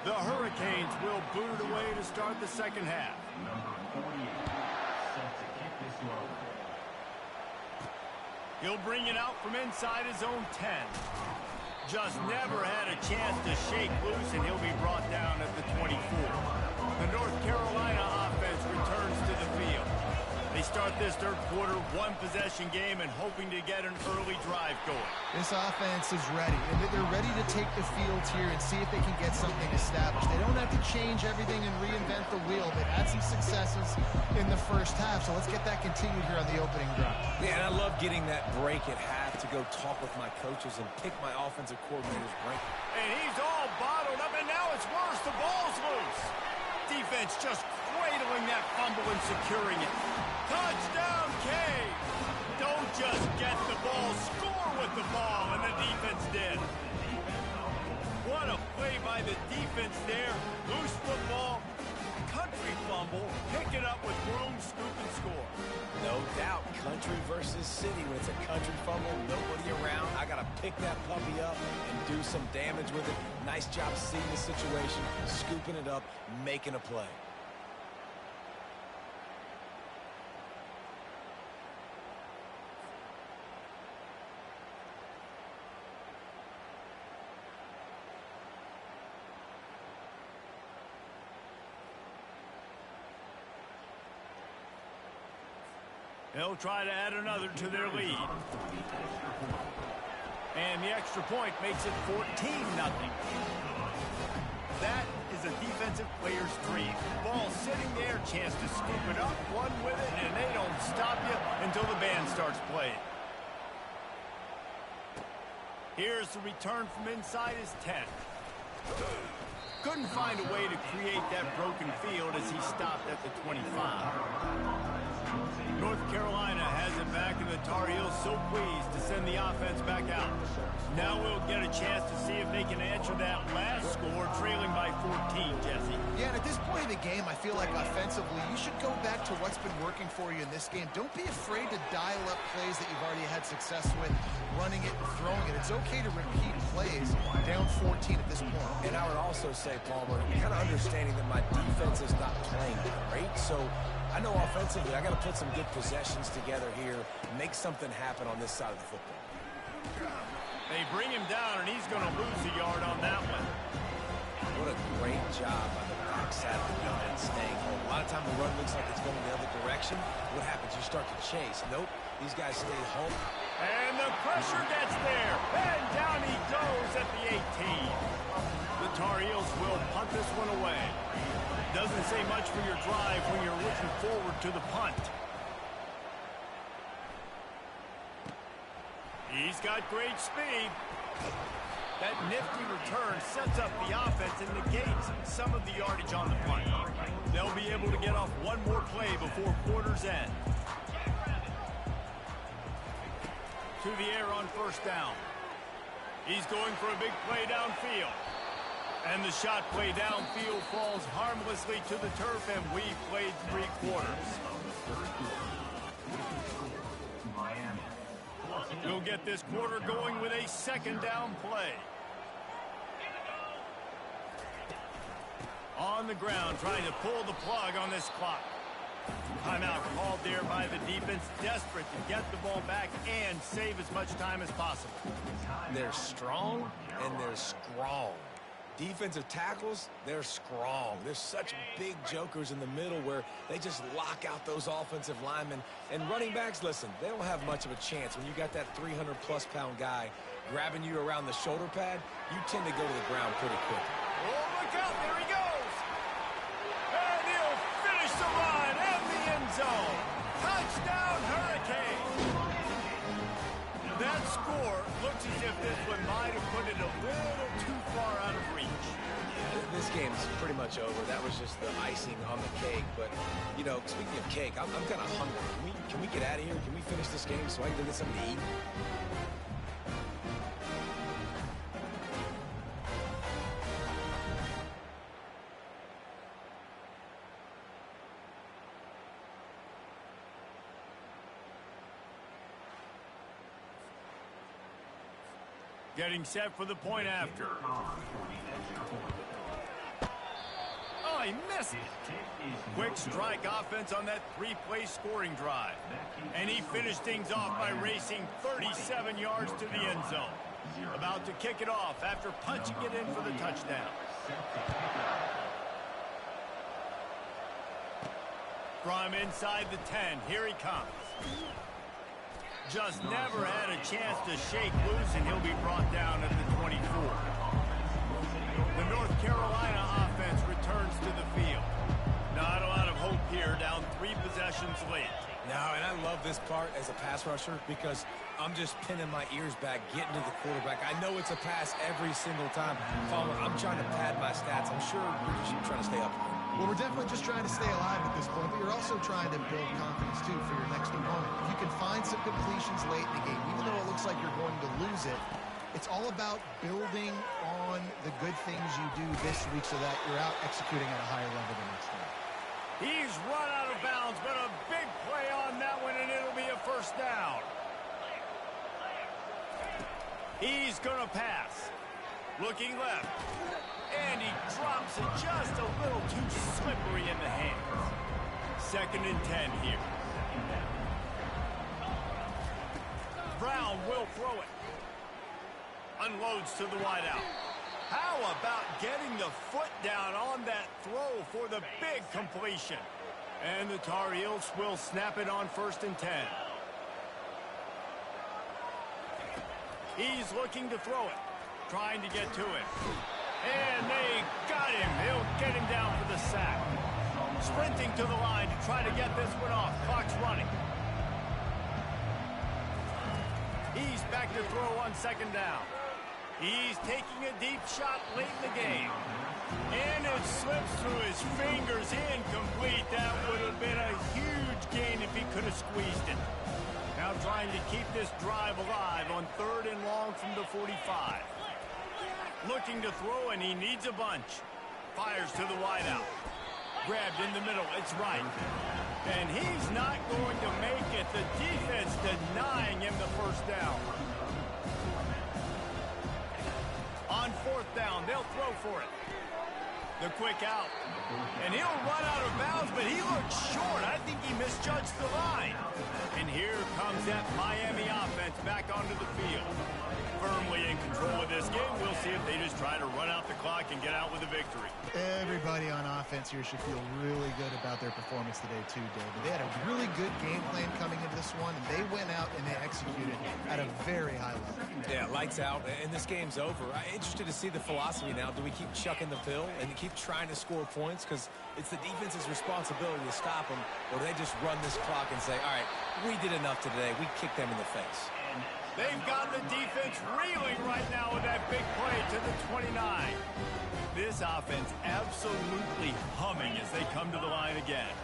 B: The Hurricanes will boot it away to start the second half. He'll bring it out from inside his own 10. Just never had a chance to shake loose, and he'll be brought down at the 24. The North Carolina offense returns to the field. They start this third quarter one-possession game and hoping to get an early drive going.
D: This offense is ready, and they're ready to take the field here and see if they can get something established. They don't have to change everything and reinvent the wheel. They've had some successes in the first half, so let's get that continued here on the opening drive.
C: Yeah, and I love getting that break at half to go talk with my coaches and pick my offensive coordinator's brain.
B: And he's all bottled up, and now it's worse. The ball's loose. Defense just cradling that fumble and securing it. Touchdown, Cade! Don't just get the ball, score with the ball, and the defense did. What a play by the defense there. Loose football, country fumble, pick it up with room, scoop, and score.
C: No doubt, country versus city. When it's a country fumble, nobody around, I got to pick that puppy up and do some damage with it. Nice job seeing the situation, scooping it up, making a play.
B: They'll try to add another to their lead. And the extra point makes it 14-0. That is a defensive player's dream. Ball sitting there, chance to scoop it up, run with it, and they don't stop you until the band starts playing. Here's the return from inside his 10. Couldn't find a way to create that broken field as he stopped at the 25. North Carolina has it back, and the Tar Heels so pleased to send the offense back out. Now we'll get a chance to see if they can answer that last score, trailing by 14, Jesse.
D: Yeah, and at this point of the game, I feel like offensively, you should go back to what's been working for you in this game. Don't be afraid to dial up plays that you've already had success with, running it and throwing it. It's okay to repeat plays down 14 at this point.
C: And I would also say, Palmer, kind of understanding that my defense is not playing great, so I know offensively I got to put some good possessions together here, make something happen on this side of the football.
B: They bring him down, and he's going to lose a yard on that one.
C: What a great job by the backside of the defense staying home. A lot of time the run looks like it's going the other direction. What happens? You start to chase. Nope. These guys stay home.
B: And the pressure gets there. And down he goes at the 18. The Tar Heels will punt this one away. Doesn't say much for your drive when you're looking forward to the punt. He's got great speed. That nifty return sets up the offense and negates some of the yardage on the punt. They'll be able to get off one more play before quarter's end. To the air on first down. He's going for a big play downfield. And the shot play downfield falls harmlessly to the turf, and we've played 3 quarters. We'll get this quarter going with a second down play. On the ground, trying to pull the plug on this clock. Timeout called there by the defense, desperate to get the ball back and save as much time as possible.
C: They're strong and they're strong. Defensive tackles, they're strong. There's such big jokers in the middle where they just lock out those offensive linemen. And running backs, listen, they don't have much of a chance. When you got that 300-plus pound guy grabbing you around the shoulder pad, you tend to go to the ground pretty quick.
B: Oh, look out, there he goes! And he'll zone. Touchdown, Hurricane. That score looks as if this one might have put it a little too far out of reach.
C: Yeah, this game's pretty much over. That was just the icing on the cake. But, you know, speaking of cake, I'm kind of hungry. Can we get out of here? Can we finish this game so I can go get something to eat?
B: Getting set for the point after. Oh, he missed it. Quick strike offense on that three-play scoring drive. And he finished things off by racing 37 yards to the end zone. About to kick it off after punching it in for the touchdown. From inside the 10, here he comes. Just never had a chance to shake loose, and he'll be brought down at the 24. The North Carolina offense returns to the field. Not a lot of hope here, down 3 possessions late.
C: No, and I love this part as a pass rusher because I'm just pinning my ears back, getting to the quarterback. I know it's a pass every single time. I'm trying to pad my stats. I'm sure you're just trying to stay up.
D: Well, we're definitely just trying to stay alive at this point, but you're also trying to build confidence, too, for your next opponent. If you can find some completions late in the game, even though it looks like you're going to lose it, it's all about building on the good things you do this week so that you're out executing at a higher level the next time.
B: He's run out of bounds, but a big play on that one, and it'll be a first down. He's going to pass. Looking left. And he drops it just a little too slippery in the hands. 2nd and 10 here. Brown will throw it. Unloads to the wideout. How about getting the foot down on that throw for the big completion? And the Tar Heels will snap it on 1st and 10. He's looking to throw it. Trying to get to it. And they got him. He'll get him down for the sack. Sprinting to the line to try to get this one off. Clock's running. He's back to throw on 2nd down. He's taking a deep shot late in the game. And it slips through his fingers, incomplete. That would have been a huge gain if he could have squeezed it. Now trying to keep this drive alive on 3rd and long from the 45. Looking to throw, and he needs a bunch. Fires to the wideout. Grabbed in the middle. It's right. And he's not going to make it. The defense denying him the first down. On 4th down, they'll throw for it. The quick out. And he'll run out of bounds, but he looks short. I think he misjudged the line. And here comes that Miami offense back onto the field. Firmly in control of this game. We'll see if they just try to run out the clock and get out with a victory.
D: Everybody on offense here should feel really good about their performance today, too, David. They had a really good game plan coming into this one, and they went out and they executed at a very high level.
C: Yeah, lights out, and this game's over. I'm interested to see the philosophy now. Do we keep chucking the pill and keep trying to score points? Because it's the defense's responsibility to stop them, or they just run this clock and say, all right, we did enough today. We kicked them in the face.
B: They've got the defense reeling right now with that big play to the 29. This offense absolutely humming as they come to the line again.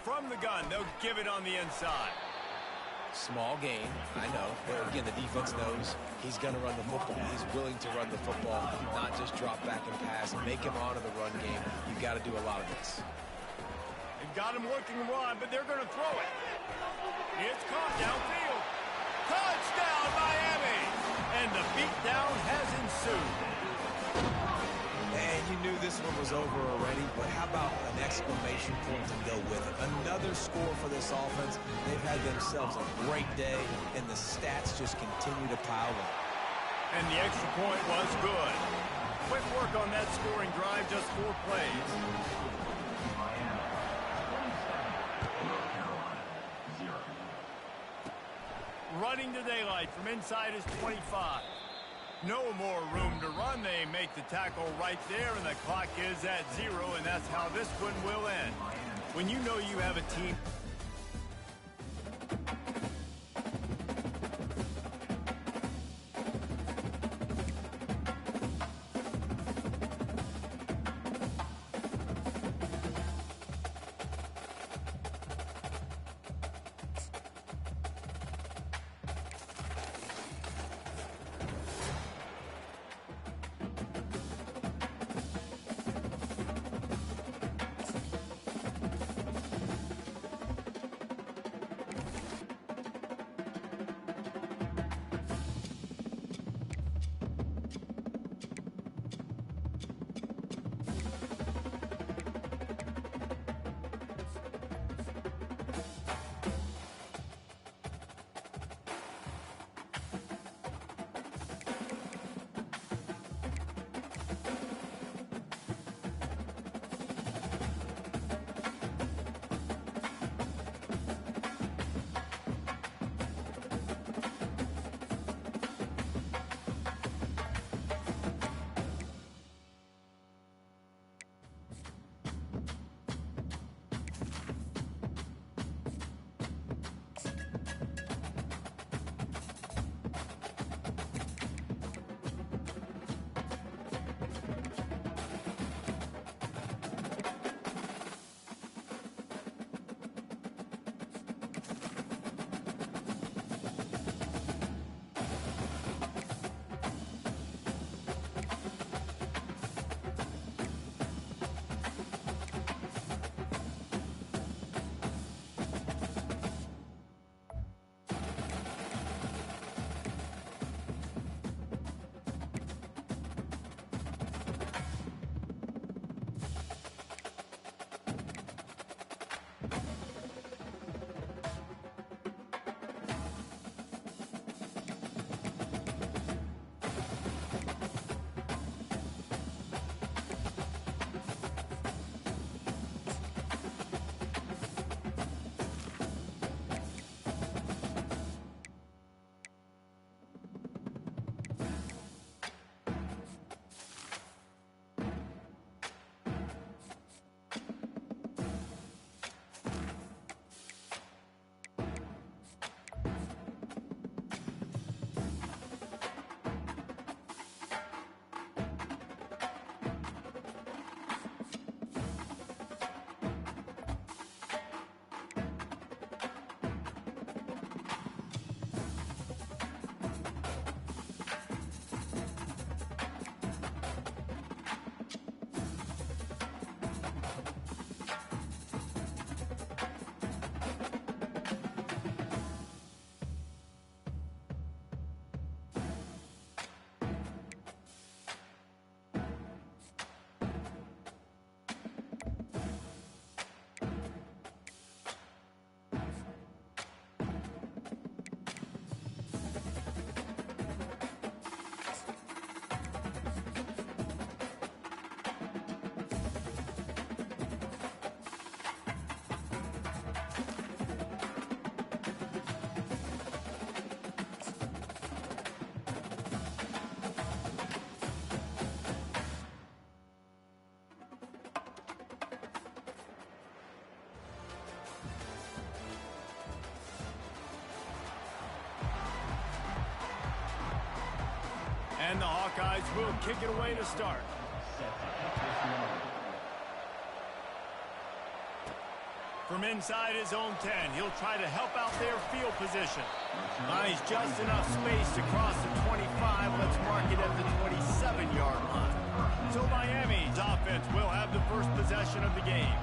B: From the gun, they'll give it on the inside.
C: Small gain, I know. But again, the defense knows he's going to run the football. He's willing to run the football, not just drop back and pass and make him honor the run game. You've got to do a lot of this.
B: They've got him looking to run, but they're going to throw it. It's caught downfield. Touchdown, Miami! And the beatdown has ensued.
C: And you knew this one was over already, but how about an exclamation point to go with it? Another score for this offense. They've had themselves a great day, and the stats just continue to pile up.
B: And the extra point was good. Quick work on that scoring drive, just 4 plays. Running to daylight from inside his 25. No more room to run. They make the tackle right there, and the clock is at 0, and that's how this one will end. When you know you have a team. And the Hawkeyes will kick it away to start. From inside his own 10, he'll try to help out their field position. He's just enough space to cross the 25. Let's mark it at the 27-yard line. So Miami's offense will have the first possession of the game.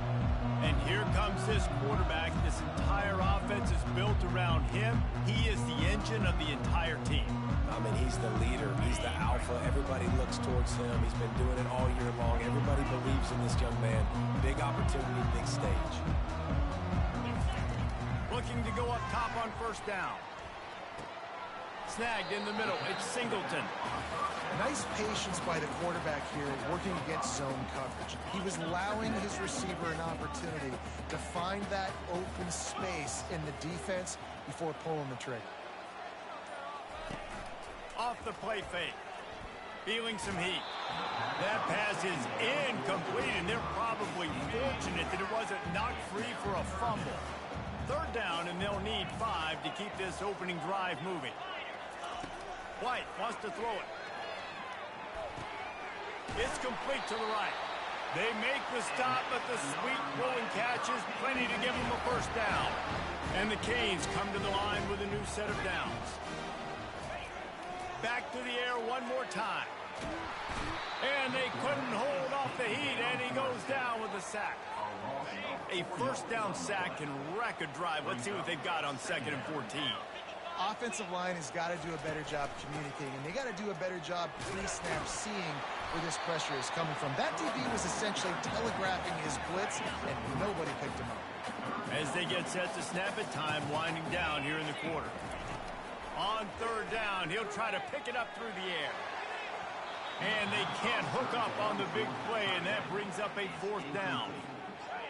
B: And here comes this quarterback. This entire offense is built around him. He is the engine of the entire team.
C: I mean, he's the leader. He's the alpha. Everybody looks towards him. He's been doing it all year long. Everybody believes in this young man. Big opportunity, big stage.
B: Looking to go up top on first down. Snagged in the middle. It's Singleton.
D: Nice patience by the quarterback here working against zone coverage. He was allowing his receiver an opportunity to find that open space in the defense before pulling the trigger.
B: Off the play fake. Feeling some heat. That pass is incomplete, and they're probably fortunate that it wasn't knocked free for a fumble. Third down, and they'll need 5 to keep this opening drive moving. White wants to throw it. It's complete to the right. They make the stop, but the sweet rolling catch is plenty to give them a first down. And the Canes come to the line with a new set of downs. Back to the air one more time. And they couldn't hold off the heat, and he goes down with a sack. A first down sack can wreck a drive. Let's see what they've got on 2nd and 14.
D: Offensive line has got to do a better job communicating, and they got to do a better job pre-snap seeing where this pressure is coming from. That DB was essentially telegraphing his blitz, and nobody picked him up.
B: As they get set to snap it, time winding down here in the quarter. On 3rd down, he'll try to pick it up through the air. And they can't hook up on the big play, and that brings up a 4th down.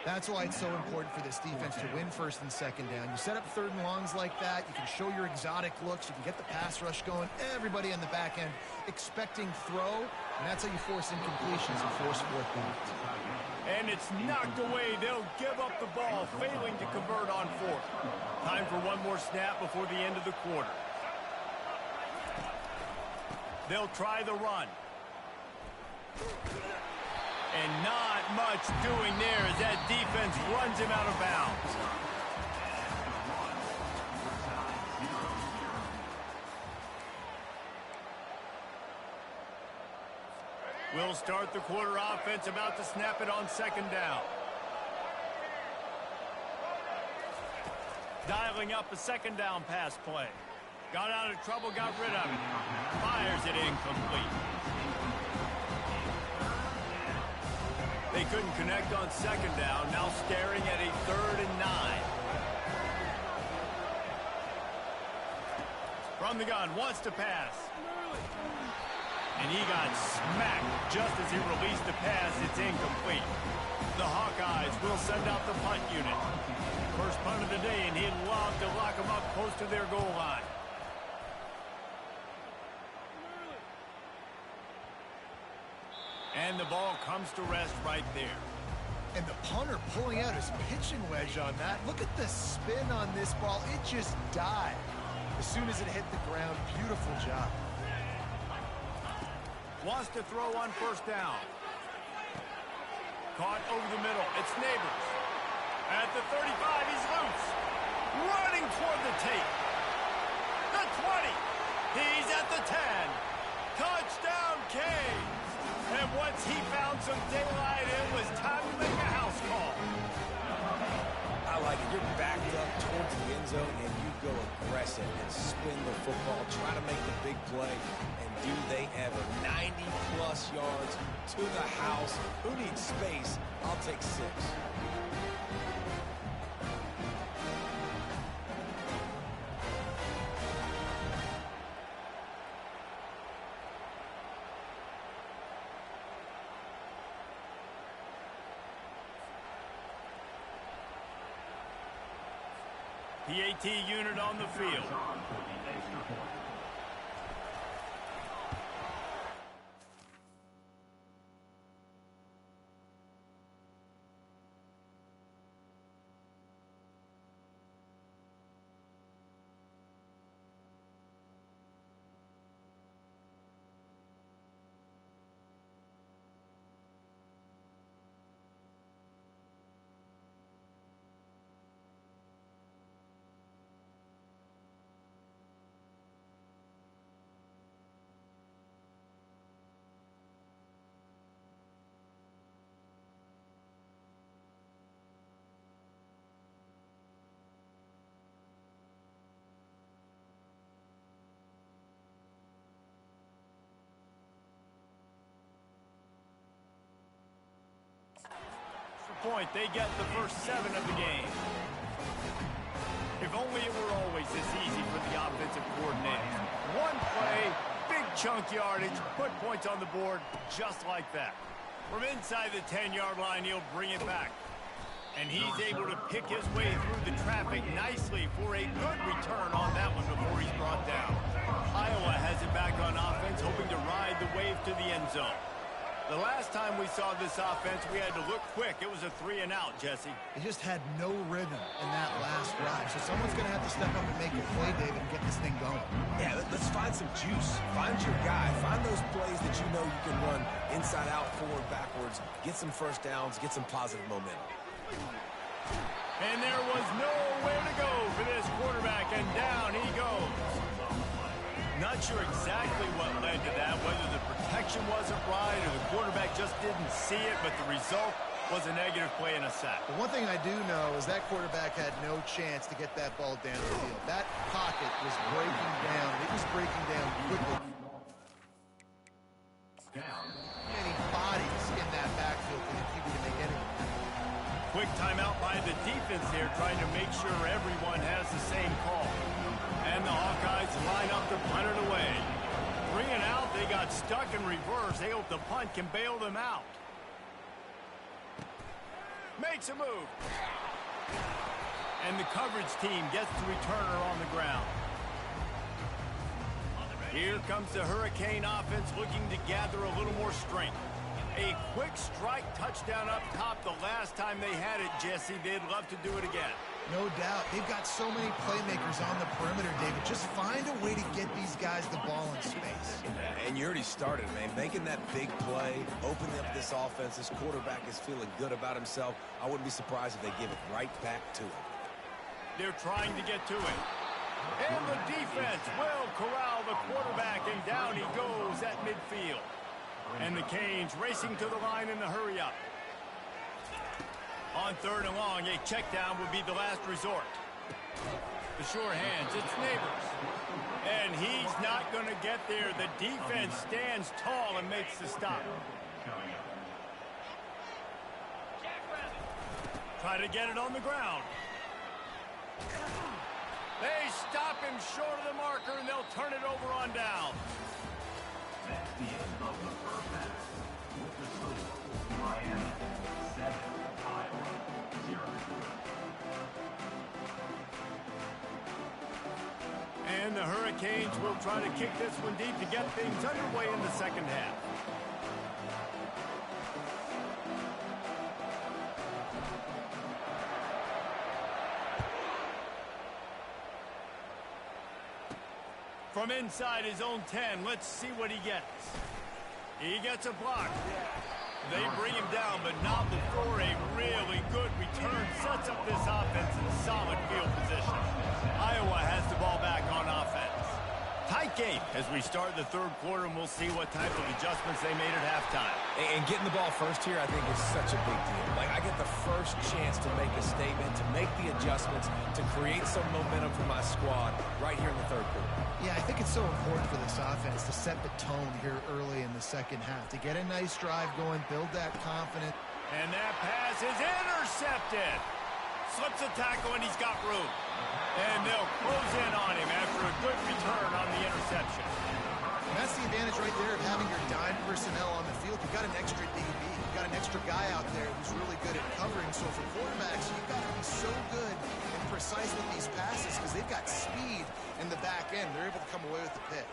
D: That's why it's so important for this defense to win 1st and 2nd down. You set up 3rd and longs like that, you can show your exotic looks, you can get the pass rush going, everybody on the back end expecting throw, and that's how you force incompletions and force 4th downs.
B: And it's knocked away. They'll give up the ball, failing to convert on 4th. Time for one more snap before the end of the quarter. They'll try the run. And not much doing there as that defense runs him out of bounds. We'll start the quarter offense, about to snap it on 2nd down. Dialing up a 2nd down pass play. Got out of trouble, got rid of it. Fires it incomplete. They couldn't connect on 2nd down, now staring at a 3rd and 9. From the gun, wants to pass. And he got smacked just as he released the pass. It's incomplete. The Hawkeyes will send out the punt unit. First punt of the day, and he'd love to lock them up close to their goal line. And the ball comes to rest right there.
D: And the punter pulling out his pitching wedge on that. Look at the spin on this ball. It just died as soon as it hit the ground. Beautiful job.
B: Wants to throw on 1st down. Caught over the middle. It's Neighbors. At the 35, he's loose. Running toward the tape. The 20. He's at the 10. Touchdown, Canes. And once he found some daylight, it was time to make a house call.
C: I like it. You're backed up towards the end zone, and you go aggressive and spin the football, try to make the big play, and do they ever. 90-plus yards to the house. Who needs space? I'll take 6.
B: PAT unit on the field. Point, they get the first 7 of the game. If only it were always this easy for the offensive coordinator. One play, big chunk yardage, put points on the board just like that. From inside the 10-yard line, he'll bring it back. And he's able to pick his way through the traffic nicely for a good return on that one before he's brought down. Iowa has it back on offense, hoping to ride the wave to the end zone. The last time we saw this offense, we had to look quick. It was a 3-and-out, Jesse.
D: They just had no rhythm in that last drive. So someone's going to have to step up and make a play, David, and get this thing going.
C: Yeah, let's find some juice. Find your guy. Find those plays that you know you can run inside out, forward, backwards. Get some first downs. Get some positive momentum.
B: And there was nowhere to go for this quarterback, and down he goes. Not sure exactly what led to that, whether the protection wasn't right or the quarterback just didn't see it, but the result was a negative play and a sack.
D: The one thing I do know is that quarterback had no chance to get that ball down the field. That pocket was breaking down. It was breaking down quickly. Many bodies in that backfield for the QB to make anything.
B: Quick timeout by the defense here, trying to make sure everyone has the same call. And the Hawkeyes line up to punt it away. 3-and-out, they got stuck in reverse. They hope the punt can bail them out. Makes a move. And the coverage team gets the returner on the ground. Here comes the Hurricane offense looking to gather a little more strength. A quick strike touchdown up top the last time they had it, Jesse. They'd love to do it again.
D: No doubt. They've got so many playmakers on the perimeter, David. Just find a way to get these guys the ball in space.
C: And you already started, man. Making that big play, opening up this offense. This quarterback is feeling good about himself. I wouldn't be surprised if they give it right back to him.
B: They're trying to get to it. And the defense will corral the quarterback, and down he goes at midfield. And the Canes racing to the line in the hurry-up. On 3rd and long, a check down would be the last resort. The sure hands, it's Neighbors. And he's not going to get there. The defense stands tall and makes the stop. Try to get it on the ground. They stop him short of the marker, and they'll turn it over on down.
E: That's the end of the first half. With the score, Miami 7, Iowa 0.
B: And the Hurricanes will try to kick this one deep to get things underway in the second half. From inside his own 10, let's see what he gets. He gets a block. They bring him down, but not before a really good return sets up this offense in solid field position. Iowa has the ball back on offense. Tight game as we start the 3rd quarter, and we'll see what type of adjustments they made at halftime.
C: And getting the ball first here, I think, is such a big deal. Like, I get the first chance to make a statement, to make the adjustments, to create some momentum for my squad right here in the 3rd quarter.
D: Yeah, I think it's so important for this offense to set the tone here early in the second half, to get a nice drive going, build that confidence.
B: And that pass is intercepted. Slips a tackle, and he's got room. And they'll close in on him after a good return on the interception.
D: And that's the advantage right there of having your dime personnel on the field. You've got an extra DB. You've got an extra guy out there who's really good at covering. So for quarterbacks, you've got to be so good and precise with these passes because they've got speed in the back end. They're able to come away with the pick.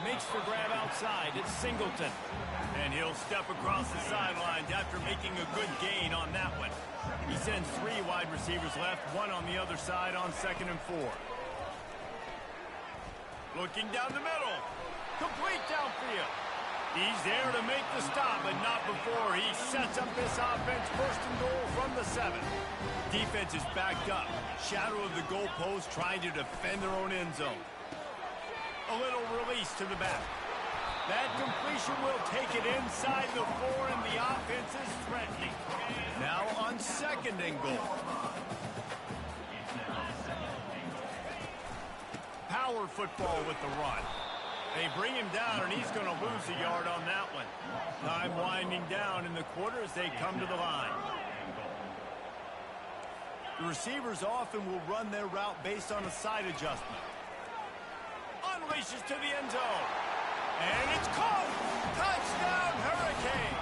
B: Makes the grab outside. It's Singleton. And he'll step across the sidelines after making a good gain on that one. He sends 3 wide receivers left, 1 on the other side on 2nd and 4. Looking down the middle. Complete downfield. He's there to make the stop, but not before he sets up this offense. 1st and goal from the 7. Defense is backed up. Shadow of the goalpost, trying to defend their own end zone. A little release to the back. That completion will take it inside the 4, and the offense is threatening. Now on 2nd and goal. Power football with the run. They bring him down, and he's going to lose a yard on that one. Time winding down in the quarter as they come to the line. The receivers often will run their route based on a side adjustment. Unleashes to the end zone. And it's caught! Touchdown, Hurricane!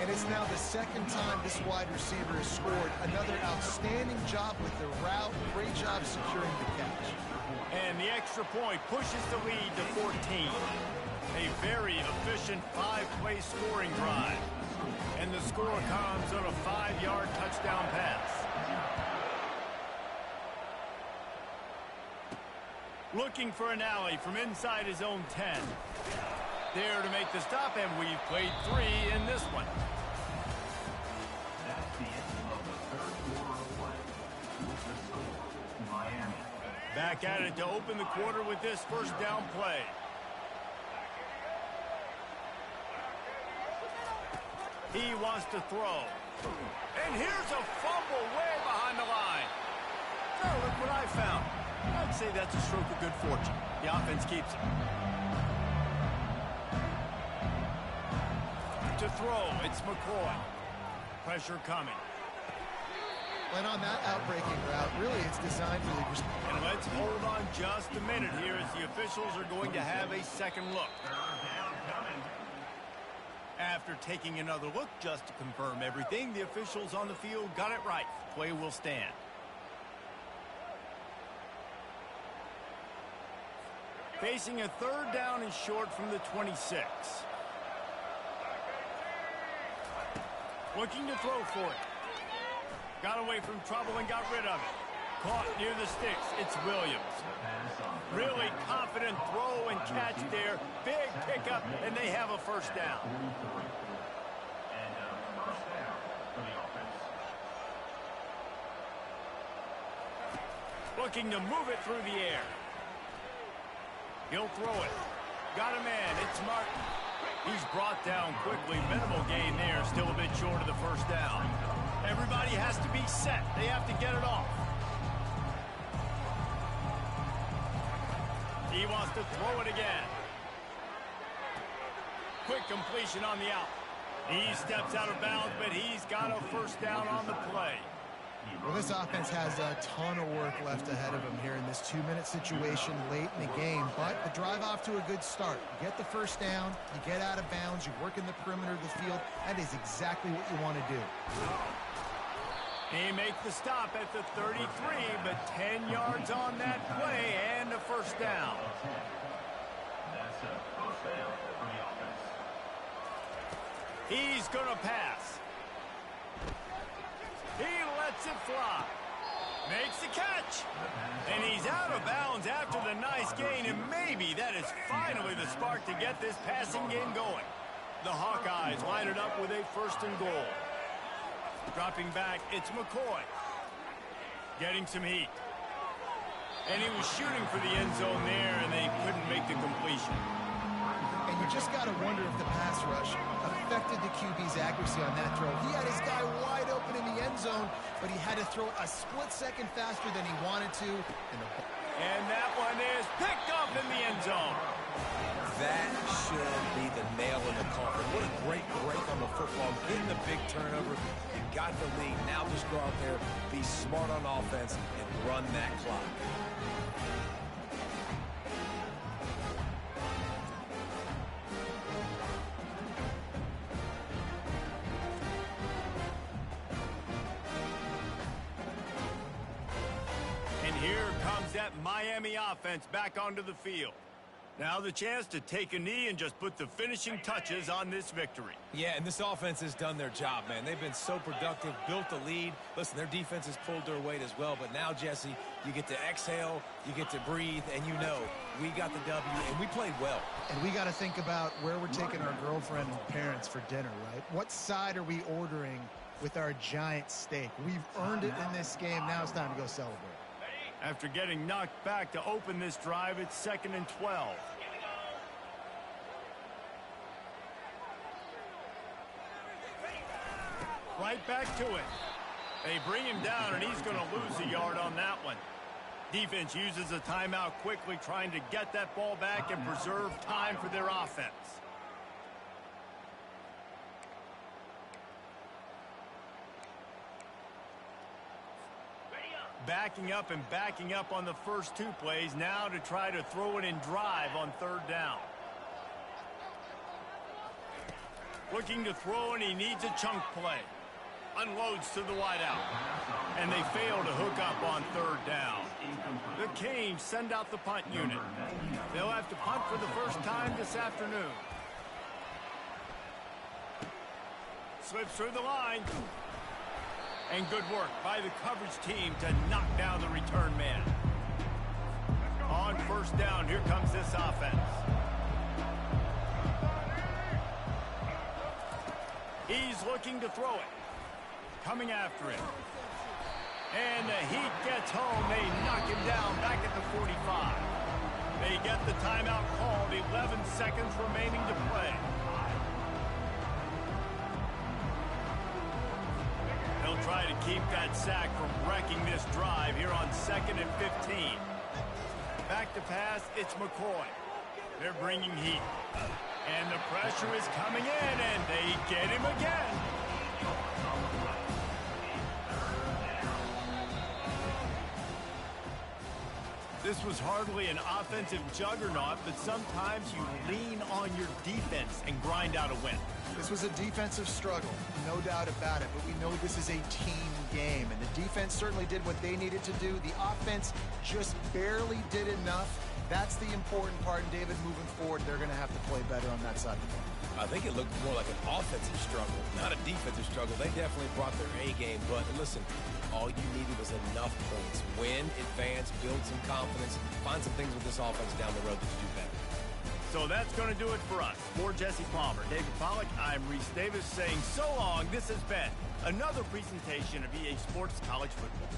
C: And
D: And it's now the second time this wide receiver has scored. Another outstanding job with the route. Great job securing the catch.
B: And the extra point pushes the lead to 14. A very efficient 5-play scoring drive. And the score comes on a 5-yard touchdown pass. Looking for an alley from inside his own 10. There to make the stop, and we've played 3 in this one.
E: That's the end of the third quarter of play. With the score, Miami.
B: Back at it to open the quarter with this first down play. He wants to throw. And here's a fumble way behind the line. Oh, look what I found. I'd say that's a stroke of good fortune. The offense keeps it. To throw, it's McCoy. Pressure coming.
D: And on that outbreaking route, really it's designed for the...
B: And let's hold on just a minute here as the officials are going to have a second look. After taking another look just to confirm everything, the officials on the field got it right. Play will stand. Facing a third down and short from the 26. Looking to throw for it. Got away from trouble and got rid of it. Caught near the sticks. It's Williams. Really confident throw and catch there. Big pickup, and they have a first down.
E: And a first down for the offense.
B: Looking to move it through the air. He'll throw it. Got a man. It's Martin. He's brought down quickly. Minimal gain there. Still a bit short of the first down. Everybody has to be set. They have to get it off. He wants to throw it again. Quick completion on the out. He steps out of bounds, but he's got a first down on the play.
D: Well, this offense has a ton of work left ahead of them here in this 2-minute situation late in the game, but the drive off to a good start. You get the first down, you get out of bounds, you work in the perimeter of the field. That is exactly what you want to do.
B: He makes the stop at the 33, but 10 yards on that play and a first down.
E: That's a first down for the offense.
B: He's going to pass. He lets it fly. Makes the catch. And he's out of bounds after the nice gain, and maybe that is finally the spark to get this passing game going. The Hawkeyes line it up with a first and goal. Dropping back, it's McCoy. Getting some heat. And he was shooting for the end zone there, and they couldn't make the completion.
D: And you just got to wonder if the pass rush affected the QB's accuracy on that throw. He had his guy wide open in the end zone, but he had to throw it a split second faster than he wanted to.
B: And that one is picked up in the end zone.
C: That should be the nail in the coffin. What a great break on the football. Getting the big turnover. You got the lead. Now just go out there, be smart on offense, and run that clock.
B: And here comes that Miami offense back onto the field. Now the chance to take a knee and just put the finishing touches on this victory.
C: Yeah, and this offense has done their job, man. They've been so productive, built the lead. Listen, their defense has pulled their weight as well. But now, Jesse, you get to exhale, you get to breathe, and you know we got the W, and we played well.
D: And we got to think about where we're taking our girlfriend and parents for dinner, right? What side are we ordering with our giant steak? We've earned it in this game. Now it's time to go celebrate.
B: After getting knocked back to open this drive, it's 2nd and 12. Right back to it. They bring him down, and he's going to lose a yard on that one. Defense uses a timeout quickly, trying to get that ball back and preserve time for their offense. Backing up and backing up on the first 2 plays, now to try to throw it in drive on 3rd down. Looking to throw, and he needs a chunk play. Unloads to the wideout. And they fail to hook up on third down. The Canes send out the punt unit. They'll have to punt for the first time this afternoon. Slips through the line. And good work by the coverage team to knock down the return man. On first down, here comes this offense. He's looking to throw it. Coming after him. And the Heat gets home. They knock him down back at the 45. They get the timeout called. 11 seconds remaining to play. They'll try to keep that sack from wrecking this drive here on 2nd and 15. Back to pass, it's McCoy. They're bringing heat. And the pressure is coming in, and they get him again. This was hardly an offensive juggernaut, but sometimes you lean on your defense and grind out a win.
D: This was a defensive struggle, no doubt about it, but we know this is a team game, and the defense certainly did what they needed to do. The offense just barely did enough. That's the important part, and David, moving forward, they're going to have to play better on that side of the ball.
C: I think it looked more like an offensive struggle, not a defensive struggle. They definitely brought their A game, but listen, all you needed was enough points. Win, advance, build some confidence, find some things with this offense down the road that you do better.
B: So that's going to do it for us. For Jesse Palmer, David Pollack, I'm Reese Davis saying so long. This has been another presentation of EA Sports College Football.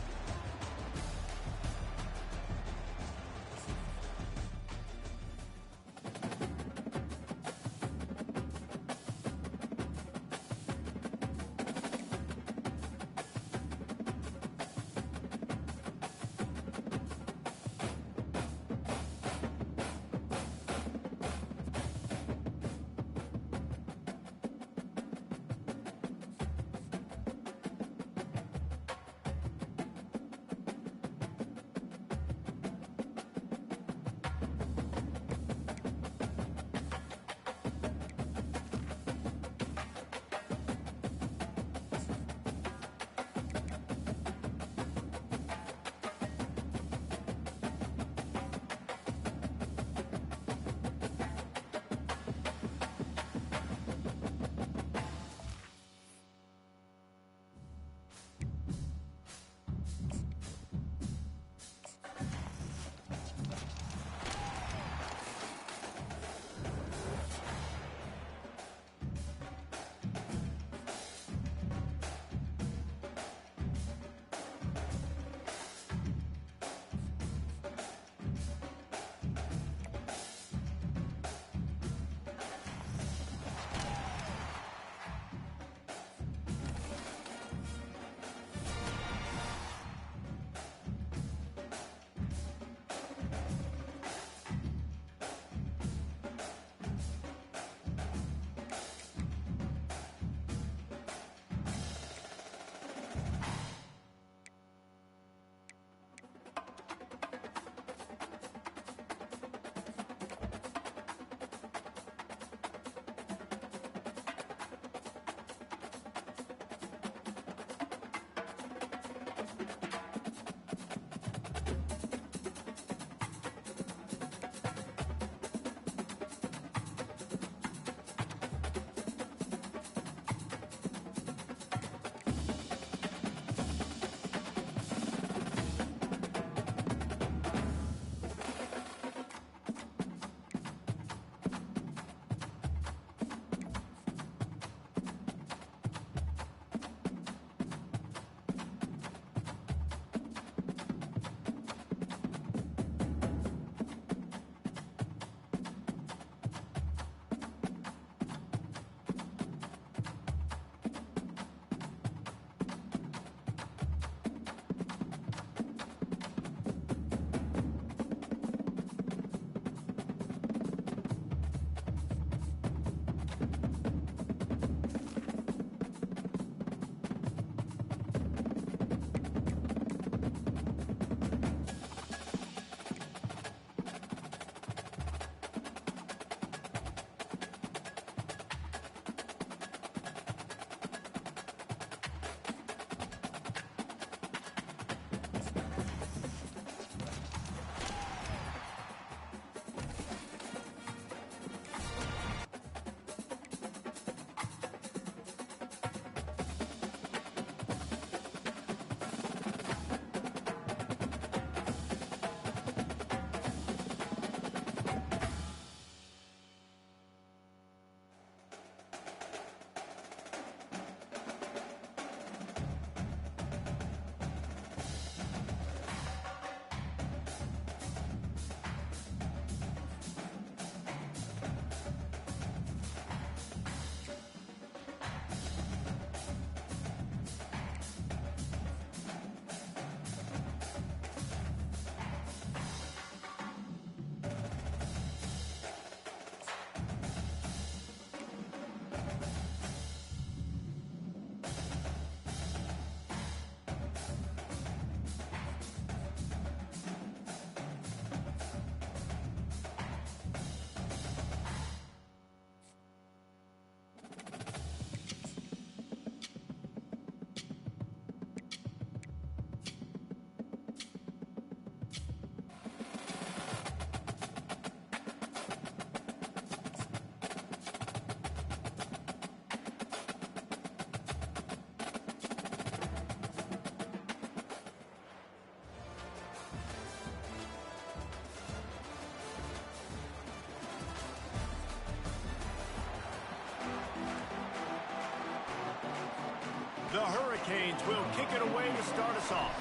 B: The Hurricanes will kick it away to start us off.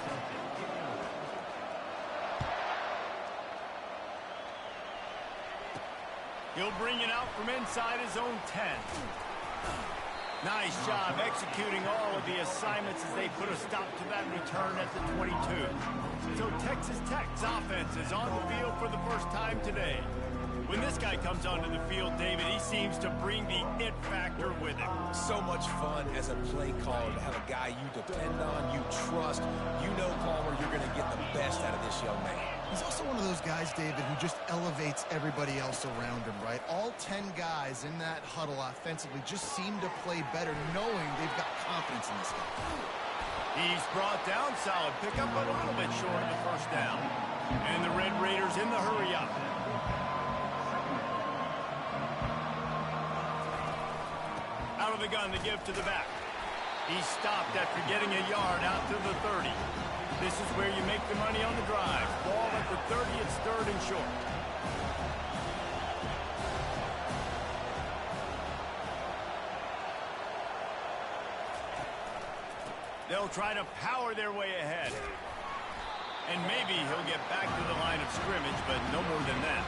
B: He'll bring it out from inside his own 10. Nice job executing all of the assignments as they put a stop to that return at the 22. So Texas Tech's offense is on the field for the first time today. When this guy comes onto the field, David, he seems to bring the it factor with him.
C: So much fun as a play caller to have a guy you depend on, you trust. You know, Palmer, you're going to get the best out of this young man.
D: He's also one of those guys, David, who just elevates everybody else around him, right? All 10 guys in that huddle offensively just seem to play better knowing they've got confidence in this guy.
B: He's brought down solid. Pick up a little bit short of the first down. And the Red Raiders in the hurry up. Out of the gun to give to the back. He stopped after getting a yard out to the 30. This is where you make the money on the drive. Ball at the 30, it's third and short. They'll try to power their way ahead. And maybe he'll get back to the line of scrimmage, but no more than that.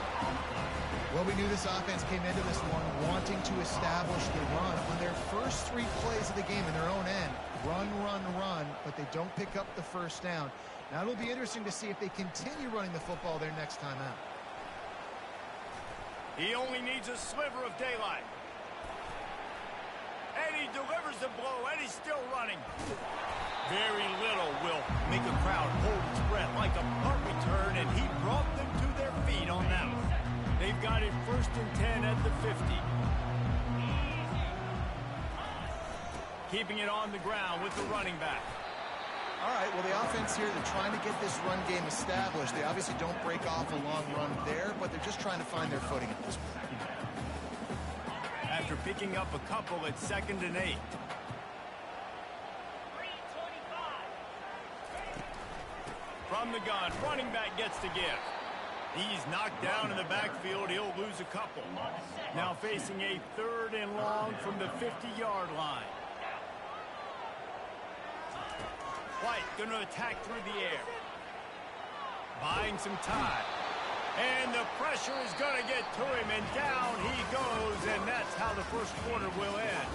D: Well, we knew this offense came into this one wanting to establish the run on their first 3 plays of the game in their own end. Run, run, run, but they don't pick up the first down. Now it'll be interesting to see if they continue running the football their next time out.
B: He only needs a sliver of daylight. And he delivers the blow, and he's still running. Very little will make a crowd hold its breath like a punt return, and he brought them to their feet on that one. They've got it first and 10 at the 50. Keeping it on the ground with the running back.
D: All right, well, the offense here, they're trying to get this run game established. They obviously don't break off a long run there, but they're just trying to find their footing at this point.
B: After picking up a couple at 2nd and 8. From the gun, running back gets to give. He's knocked down in the backfield. He'll lose a couple. Now facing a 3rd and long from the 50-yard line. White going to attack through the air. Buying some time. And the pressure is going to get to him, and down he goes, and that's how the first quarter will end.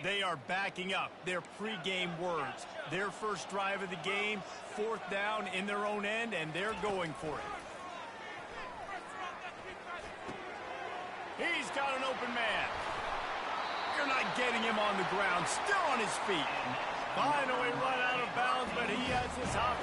B: They are backing up their pregame words. Their first drive of the game, 4th down in their own end, and they're going for it. He's got an open man. You're not getting him on the ground, still on his feet. Finally run out of bounds, but he has his hop.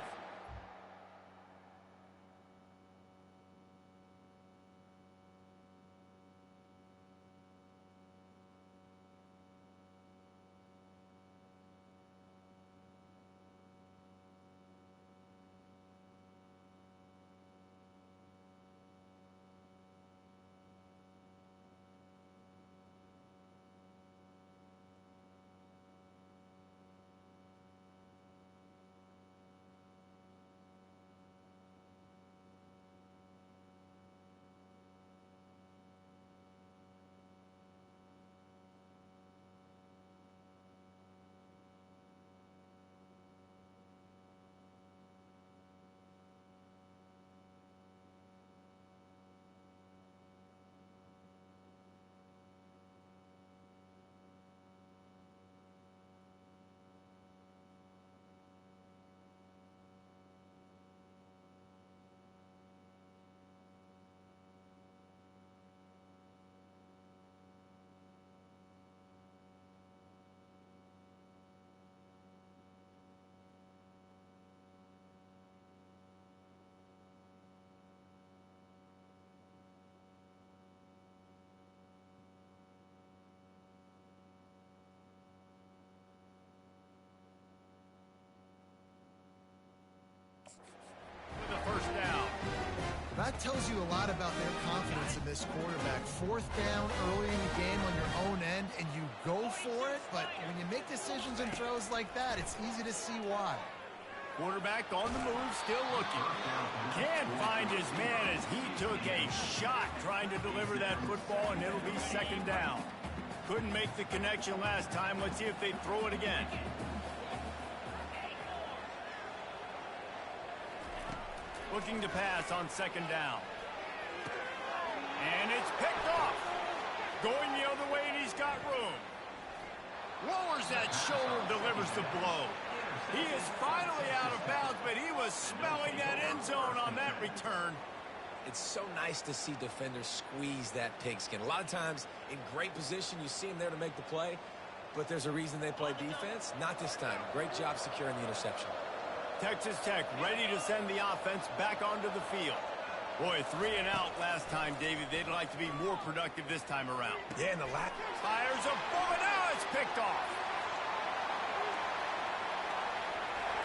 D: That tells you a lot about their confidence in this quarterback. Fourth down early in the game on your own end, and you go for it, but when you make decisions and throws like that, it's easy to see why.
B: Quarterback on the move, still looking. Can't find his man as he took a shot trying to deliver that football, and it'll be second down. Couldn't make the connection last time. Let's see if they throw it again. Looking to pass on second down. And it's picked off. Going the other way, and he's got room. Lowers that shoulder, delivers the blow. He is finally out of bounds, but he was smelling that end zone on that return.
C: It's so nice to see defenders squeeze that pigskin. A lot of times, in great position, you see them there to make the play, but there's a reason they play defense. Not this time. Great job securing the interception.
B: Texas Tech ready to send the offense back onto the field. Boy, 3 and out last time, David. They'd like to be more productive this time around.
C: Yeah, and the lap.
B: Fires a bullet. Now it's picked off.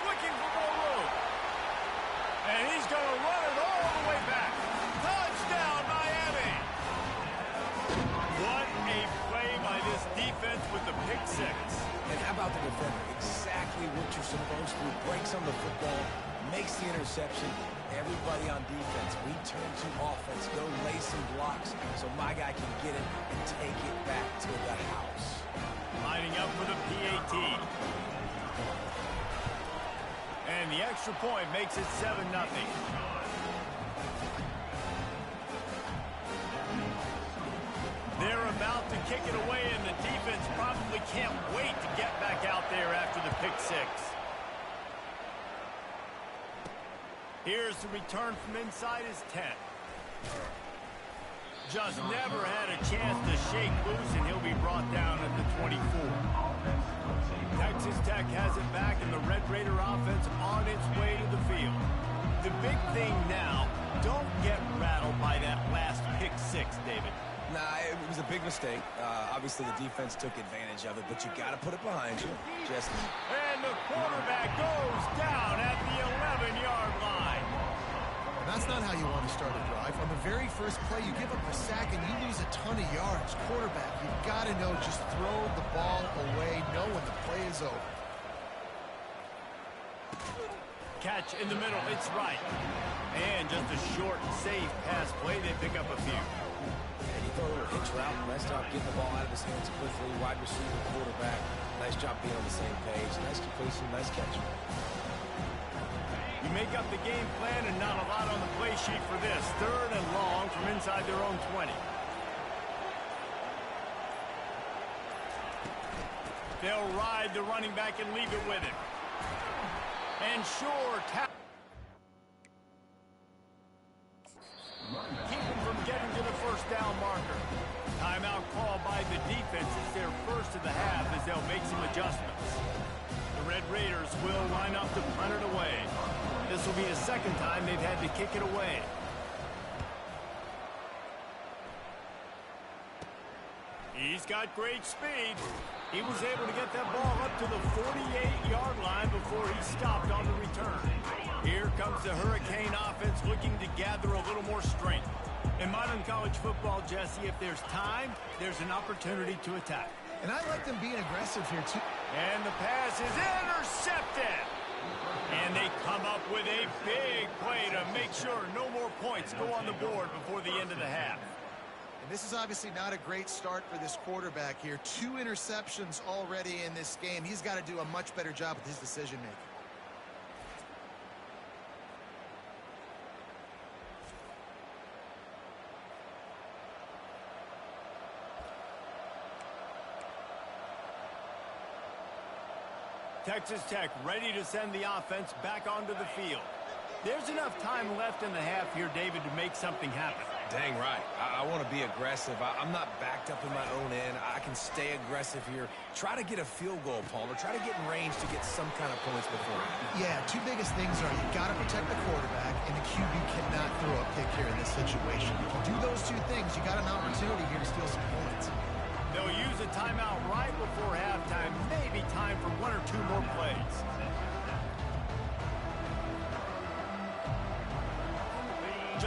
B: Looking for more room. And he's going to run it all the way back. Touchdown, Miami. What a play by this defense with the pick six.
C: And how about the defender? Exactly what you're supposed to do. Breaks on the football, makes the interception. Everybody on defense, we turn to offense. Go lay some blocks so my guy can get it and take it back to the house.
B: Lining up for the PAT. And the extra point makes it 7-0. They're about to kick it away, and the defense probably can't wait to get back out there after the pick six. Here's the return from inside his 10. Just never had a chance to shake loose, and he'll be brought down at the 24. Texas Tech has it back, and the Red Raider offense on its way to the field. The big thing now, don't get rattled by that last pick six, David.
C: Nah, it was a big mistake. Obviously, the defense took advantage of it, but you got to put it behind you.
B: And the quarterback goes down at the 11-yard line.
D: That's not how you want to start a drive. On the very first play, you give up a sack and you lose a ton of yards. Quarterback, you've got to know, just throw the ball away, know when the play is over.
B: Catch in the middle, it's right. And just a short, safe pass play, they pick up a few.
C: And you throw a little hitch route. Nice job getting the ball out of his hands quickly. Wide receiver, quarterback. Nice job being on the same page. Nice completion, nice catch.
B: You make up the game plan and not a lot on the play sheet for this. 3rd and long from inside their own 20. They'll ride the running back and leave it with him. And sure, keep him from getting to the first down marker. Timeout call by the defense. It's their first of the half as they'll make some adjustments. The Red Raiders will line up to punt it away. This will be a second time they've had to kick it away. He's got great speed. He was able to get that ball up to the 48-yard line before he stopped on the return. Here comes the Hurricane offense looking to gather a little more strength. In modern college football, Jesse, if there's time, there's an opportunity to attack.
D: And I like them being aggressive here, too.
B: And the pass is intercepted. And they come up with a big play to make sure no more points go on the board before the end of the half.
D: And this is obviously not a great start for this quarterback here. 2 interceptions already in this game. He's got to do a much better job with his decision-making.
B: Texas Tech ready to send the offense back onto the field. There's enough time left in the half here, David, to make something happen.
C: Dang right. I want to be aggressive. I'm not backed up in my own end. I can stay aggressive here. Try to get a field goal, Palmer. Try to get in range to get some kind of points before.
D: Yeah, 2 biggest things are you got to protect the quarterback, and the QB cannot throw a pick here in this situation. If you do those 2 things, you got an opportunity here to steal some points.
B: They'll use a timeout right before halftime. Maybe time for 1 or 2 more plays.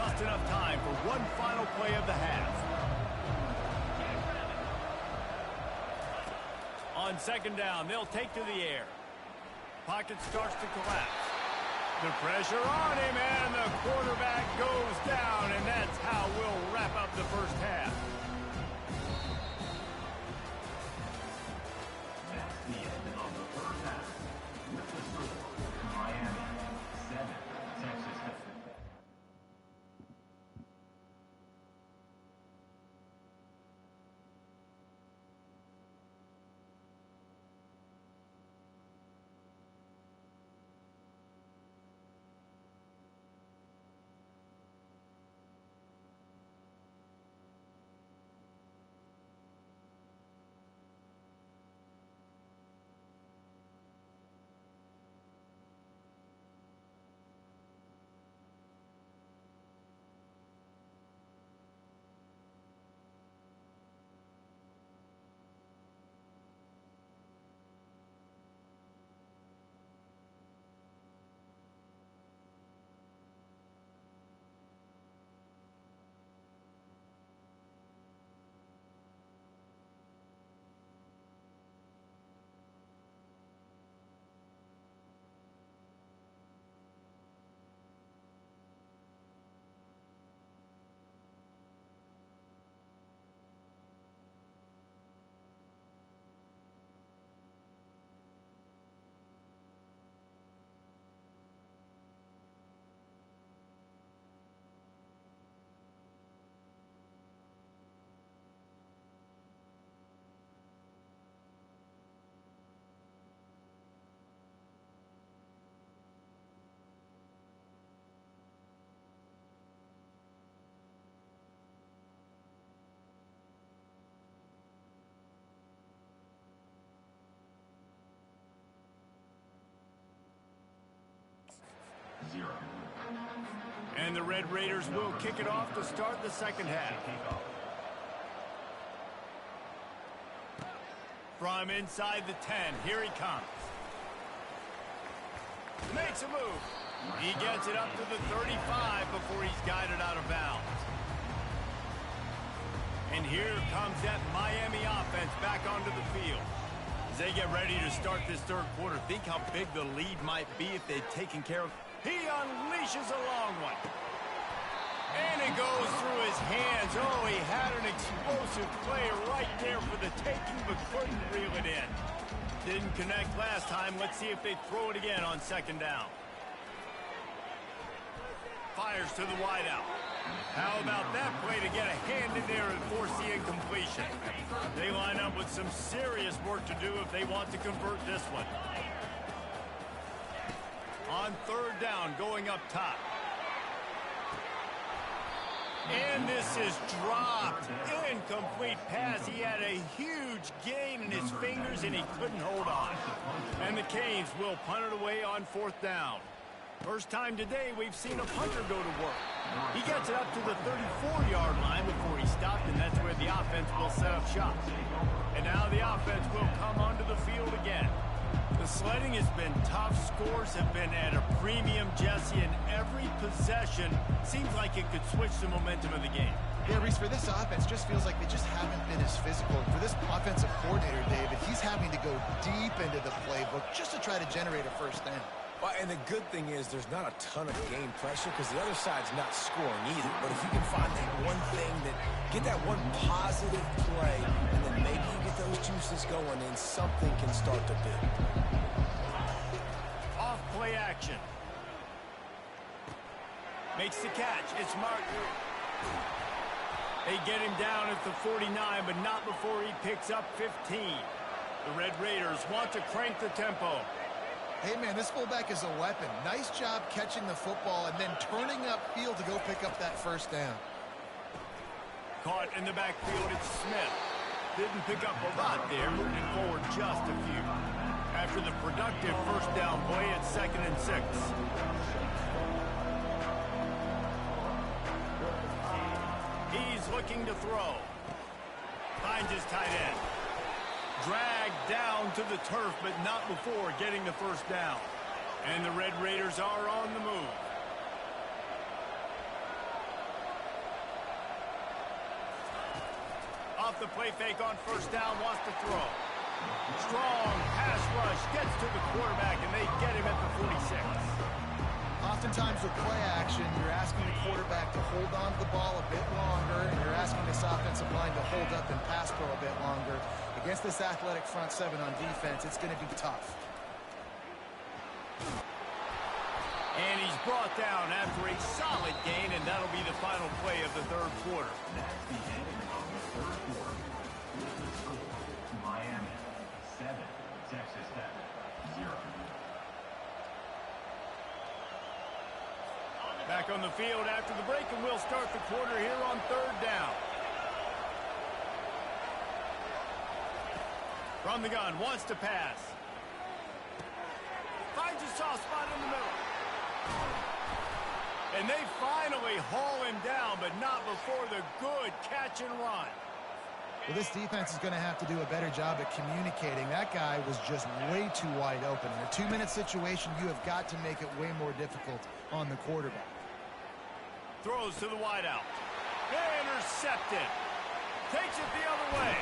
B: just enough time for one final play of the half. On second down, they'll take to the air. Pocket starts to collapse. The pressure on him, and the quarterback goes down, and that's how we'll wrap up the first half.
E: That's the end of the first half. With the score, Miami 7, Texas Tech.
B: And the Red Raiders will kick it off to start the second half. From inside the 10, here he comes. Makes a move. He gets it up to the 35 before he's guided out of bounds. And here comes that Miami offense back onto the field. As they get ready to start this third quarter, think how big the lead might be if they'd taken care of. He unleashes a long one. And it goes through his hands. Oh, he had an explosive play right there for the taking, but couldn't reel it in. Didn't connect last time. Let's see if they throw it again on second down. Fires to the wideout. How about that play to get a hand in there and force the incompletion? They line up with some serious work to do if they want to convert this one. On third down, going up top. And this is dropped. Incomplete pass. He had a huge gain in his fingers, and he couldn't hold on. And the Canes will punt it away on fourth down. First time today we've seen a punter go to work. He gets it up to the 34-yard line before he stopped, and that's where the offense will set up shop. And now the offense will come onto the field again. The sledding has been tough. Scores have been at a premium, Jesse, and every possession seems like it could switch the momentum of the game.
D: Yeah, Reese, for this offense, just feels like they just haven't been as physical. For this offensive coordinator, David, he's having to go deep into the playbook just to try to generate a first down.
C: Well, and the good thing is there's not a ton of game pressure because the other side's not scoring either. But if you can find that one thing, get that one positive play, and then maybe you get those juices going and something can start to build.
B: Off play action. Makes the catch. It's Martin. They get him down at the 49, but not before he picks up 15. The Red Raiders want to crank the tempo.
D: Hey, man, this fullback is a weapon. Nice job catching the football and then turning upfield to go pick up that first down.
B: Caught in the backfield, it's Smith. Didn't pick up a lot there, moving forward just a few. After the productive first down play, it's 2nd and 6. He's looking to throw. Finds his tight end. Dragged down to the turf, but not before getting the first down. And the Red Raiders are on the move. the play fake on first down, wants to throw. Strong pass rush gets to the quarterback, and they get him at the 46.
D: Oftentimes with play action, you're asking the quarterback to hold on to the ball a bit longer, and you're asking this offensive line to hold up and pass pro a bit longer. Against this athletic front seven on defense, it's going to be tough.
B: And he's brought down after a solid gain, and that'll be the final play of the third quarter.
E: That's the end of the third quarter. With the score, Miami 7, Texas Tech 0.
B: Back on the field after the break, and we'll start the quarter here on third down. From the gun, wants to pass. Finds a soft spot in the middle. And they finally haul him down, but not before the good catch and run.
D: Well, this defense is going to have to do a better job at communicating. That guy was just way too wide open. In a 2-minute situation, you have got to make it way more difficult on the quarterback.
B: Throws to the wideout. Intercepted. Takes it the other way.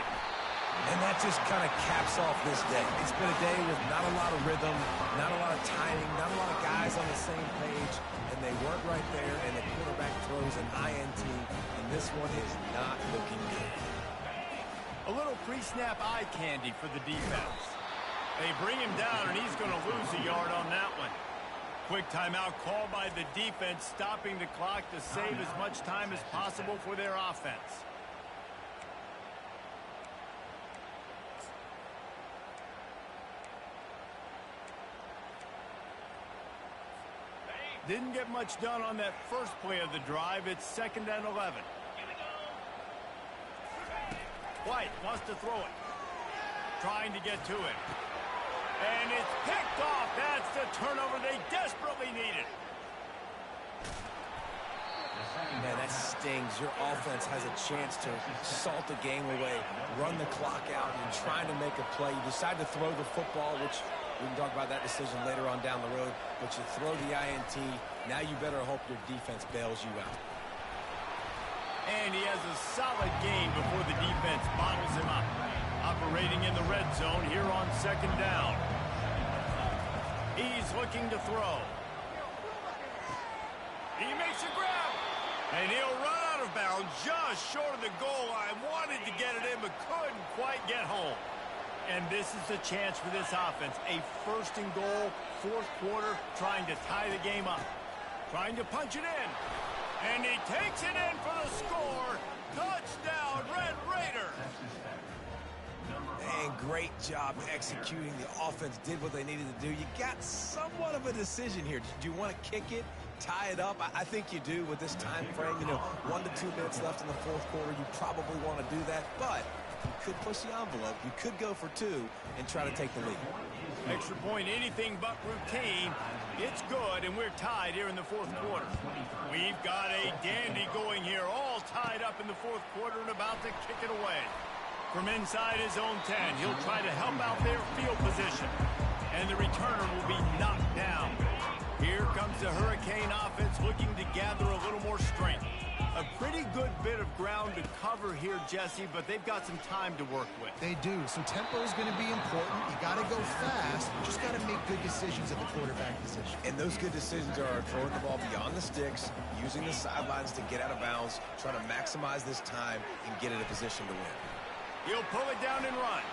C: And that just kind of caps off this day. It's been a day with not a lot of rhythm, not a lot of timing, not a lot of guys on the same page, and they weren't right there, and the quarterback throws an INT, and this one is not looking good.
B: A little pre-snap eye candy for the defense. They bring him down, and he's going to lose a yard on that one. Quick timeout called by the defense, stopping the clock to save as much time as possible for their offense. Didn't get much done on that first play of the drive. It's 2nd and 11. White wants to throw it. Trying to get to it. And it's picked off. That's the turnover they desperately needed.
C: Man, that stings. Your offense has a chance to salt the game away, run the clock out, and trying to make a play. You decide to throw the football, which we can talk about that decision later on down the road, but you throw the INT. Now you better hope your defense bails you out.
B: And he has a solid gain before the defense bottles him up. Operating in the red zone here on 2nd down. He's looking to throw. He makes a grab. And he'll run out of bounds just short of the goal line. Wanted to get it in, but couldn't quite get home. And this is the chance for this offense. A 1st and goal, 4th quarter, trying to tie the game up. Trying to punch it in. And he takes it in for the score. Touchdown, Red Raider.
C: Man, great job executing. The offense did what they needed to do. You got somewhat of a decision here. Do you want to kick it, tie it up? I think you do with this time frame. 1 to 2 minutes left in the 4th quarter. You probably want to do that, but you could push the envelope. You could go for 2 and try to take the lead.
B: Extra point, anything but routine. It's good, and we're tied here in the 4th quarter. We've got a dandy going here, all tied up in the 4th quarter and about to kick it away. From inside his own 10, he'll try to help out their field position. And the returner will be knocked down. Here comes the Hurricane offense looking to gather a little more strength. A pretty good bit of ground to cover here, Jesse, but they've got some time to work with.
D: They do, so tempo is going to be important. You got to go fast. You just got to make good decisions at the quarterback position.
C: And those good decisions are throwing the ball beyond the sticks, using the sidelines to get out of bounds, trying to maximize this time and get in a position to win.
B: He'll pull it down and run.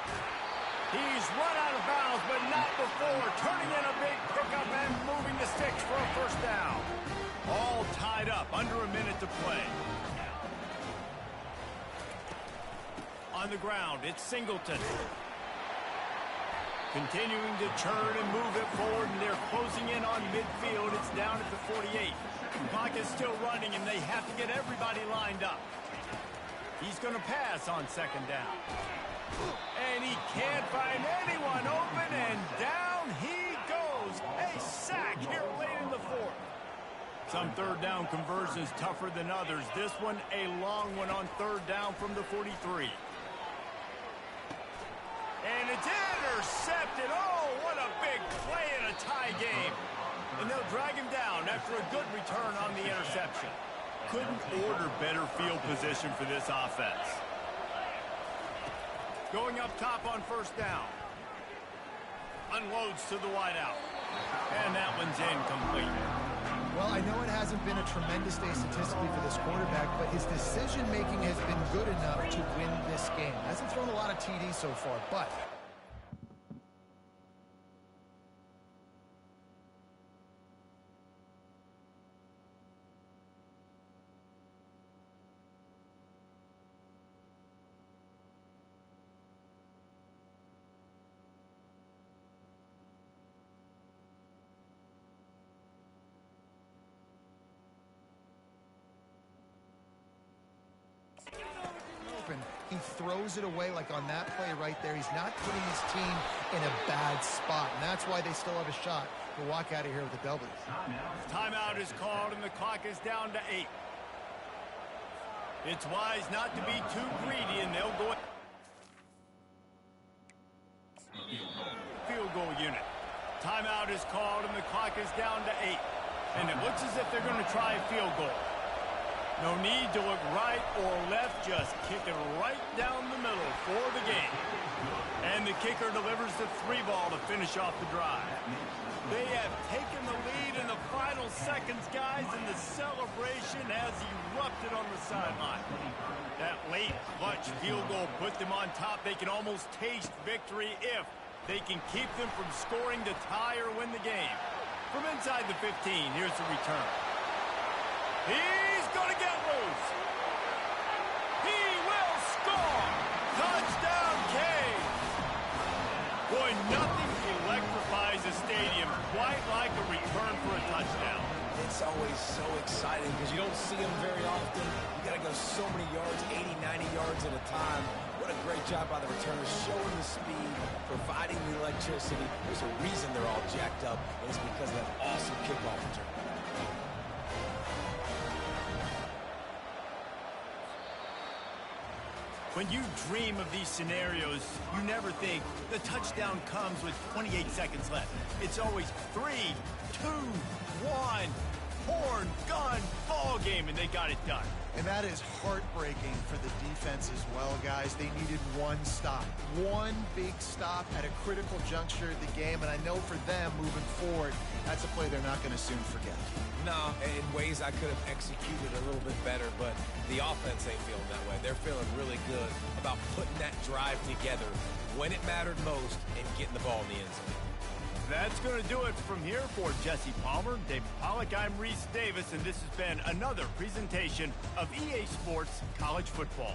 B: He's run out of bounds, but not before. Turning in a big pickup and moving the sticks for a 1st down. All tied up, under a minute to play. On the ground, it's Singleton. Continuing to churn and move it forward, and they're closing in on midfield. It's down at the 48. The clock is still running, and they have to get everybody lined up. He's going to pass on 2nd down. And he can't find anyone open, and down he goes. A sack here late in the 4th. Some 3rd down conversions tougher than others. This one a long one on 3rd down from the 43. And it's intercepted. Oh, what a big play in a tie game. And they'll drag him down after a good return on the interception. Couldn't order better field position for this offense. Going up top on first down. Unloads to the wideout. And that one's incomplete.
D: Well, I know it hasn't been a tremendous day statistically for this quarterback, but his decision-making has been good enough to win this game. Hasn't thrown a lot of TDs so far, but... he throws it away like on that play right there. He's not putting his team in a bad spot, and that's why they still have a shot to walk out of here with a W.
B: Timeout is called, and the clock is down to 8. It's wise not to be too greedy, and they'll go... Field goal unit. Timeout is called, and the clock is down to 8. And it looks as if they're going to try a field goal. No need to look right or left, just kick it right down the middle for the game. And the kicker delivers the 3 ball to finish off the drive. They have taken the lead in the final seconds, guys, and the celebration has erupted on the sideline. That late clutch field goal put them on top. They can almost taste victory if they can keep them from scoring to tie or win the game. From inside the 15, here's the return. He's going to get loose. He will score. Touchdown, Cade. Boy, nothing electrifies a stadium quite like a return for a touchdown.
C: It's always so exciting because you don't see them very often. You got to go so many yards, 80, 90 yards at a time. What a great job by the returners, showing the speed, providing the electricity. There's a reason they're all jacked up, and it's because of that awesome kickoff return.
B: When you dream of these scenarios, you never think the touchdown comes with 28 seconds left. It's always 3, 2, 1, horn, gun, ball game, and they got it done.
D: And that is heartbreaking for the defense as well, guys. They needed one stop, one big stop at a critical juncture of the game, and I know for them moving forward, that's a play they're not going to soon forget.
C: No, in ways I could have executed a little bit better, but the offense ain't feeling that way. They're feeling really good about putting that drive together when it mattered most and getting the ball in the end zone.
B: That's going to do it from here for Jesse Palmer, David Pollack. I'm Reese Davis, and this has been another presentation of EA Sports College Football.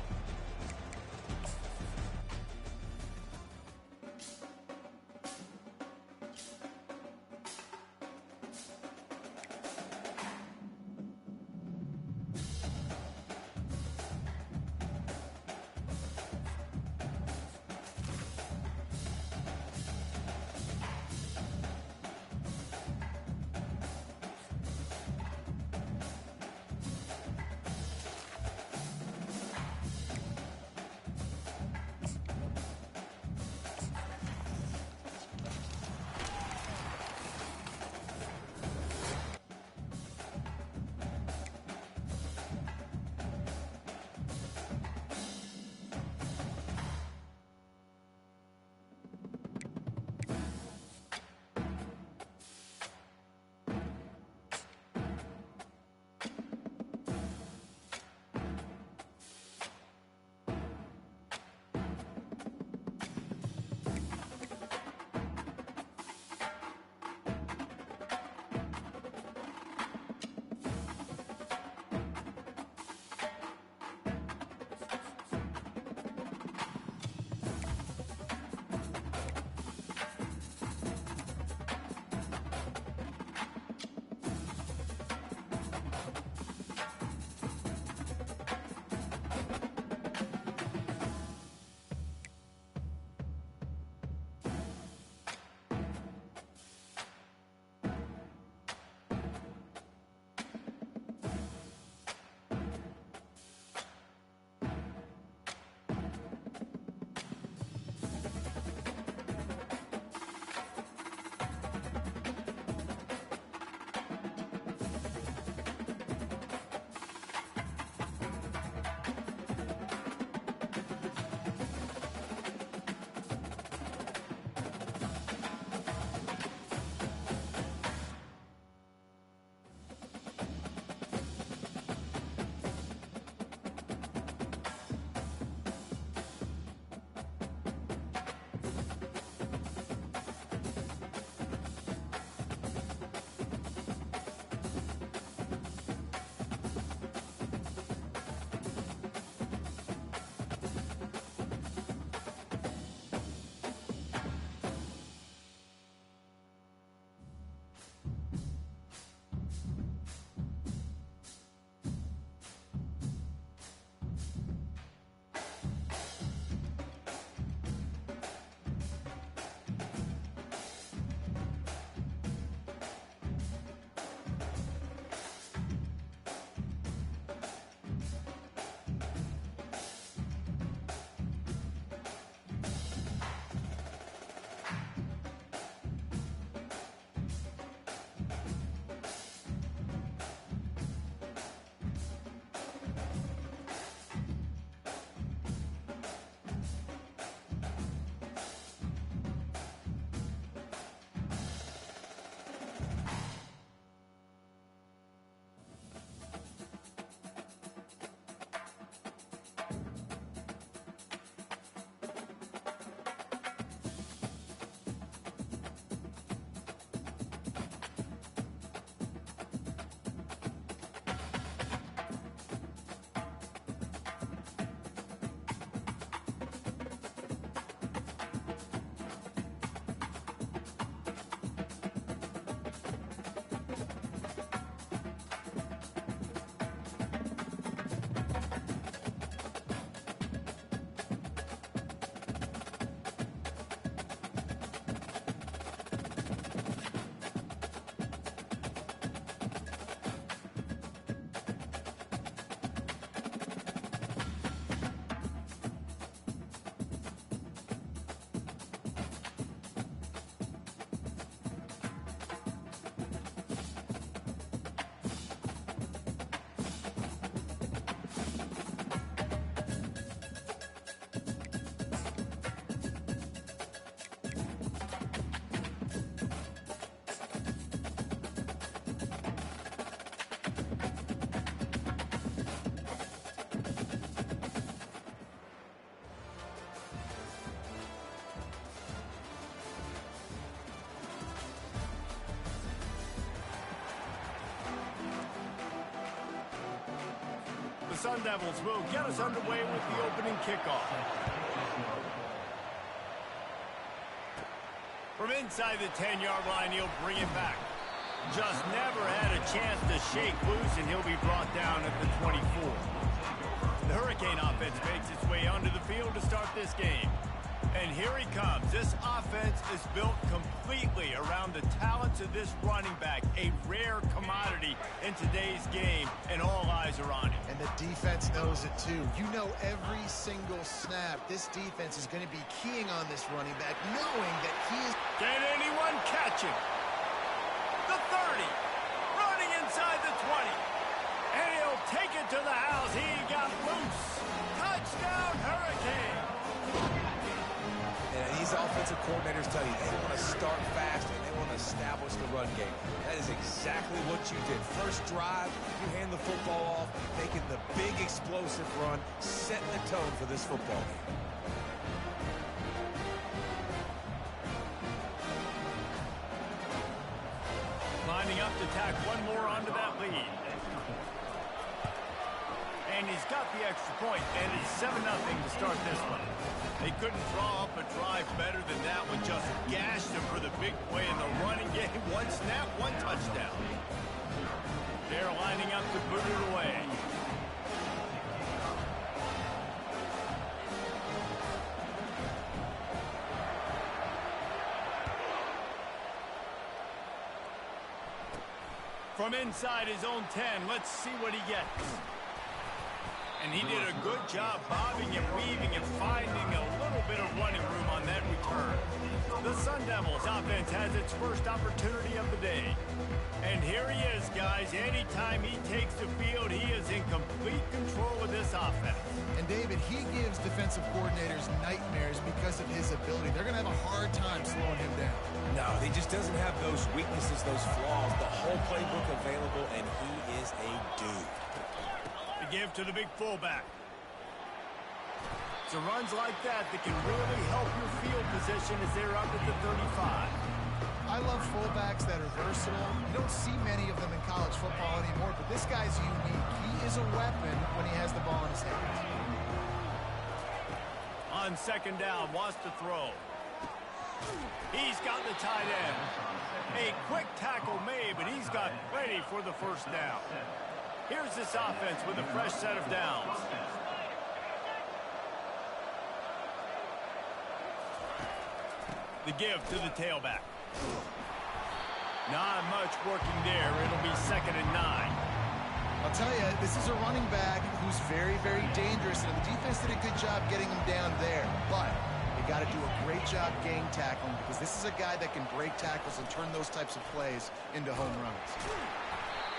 B: The Sun Devils will get us underway with the opening kickoff. From inside the 10-yard line, he'll bring it back. Just never had a chance to shake loose, and he'll be brought down at the 24. The Hurricane offense makes its way onto the field to start this game. And here he comes. This offense is built completely around the talents of this running back, a rare commodity in today's game, and all eyes are on him.
D: And the defense knows it too. You know every single snap, this defense is going to be keying on this running back, knowing that he is...
B: Can anyone catch him? The 30, running inside the 20. And he'll take it to the house. He got loose. Touchdown, Hurricane.
C: And these offensive coordinators tell you they want to start fast and they want to establish the run game. That is exactly what you did. First drive, you hand the football off, making the big explosive run, setting the tone for this football game.
B: Lining up to tack one more onto that lead. And he's got the extra point, and it's 7-0 to start this one. They couldn't draw up a drive better than that one. Just gashed him for the big play in the running game. One snap, one touchdown. They're lining up to boot it away. From inside his own 10, let's see what he gets. And he did a good job bobbing and weaving and finding a little bit of running room on that return. The Sun Devils offense has its first opportunity of the day. And here he is, guys. Anytime he takes the field, he is in complete control of this offense.
D: And David, he gives defensive coordinators nightmares because of his ability. They're going to have a hard time slowing him down.
C: No, he just doesn't have those weaknesses, those flaws, the whole playbook available, and he is a dude.
B: The give to the big fullback. It's runs like that can really help your field position as they're up at the 35.
D: I love fullbacks that are versatile. You don't see many of them in college football anymore, but this guy's unique. He is a weapon when he has the ball in his hands.
B: On second down, wants to throw. He's got the tight end. A quick tackle made, but he's got plenty for the first down. Here's this offense with a fresh set of downs. The give to the tailback. Not much working there. It'll be 2nd and 9.
D: I'll tell you, this is a running back who's very, very dangerous, and the defense did a good job getting him down there. But you got to do a great job gang tackling because this is a guy that can break tackles and turn those types of plays into home runs.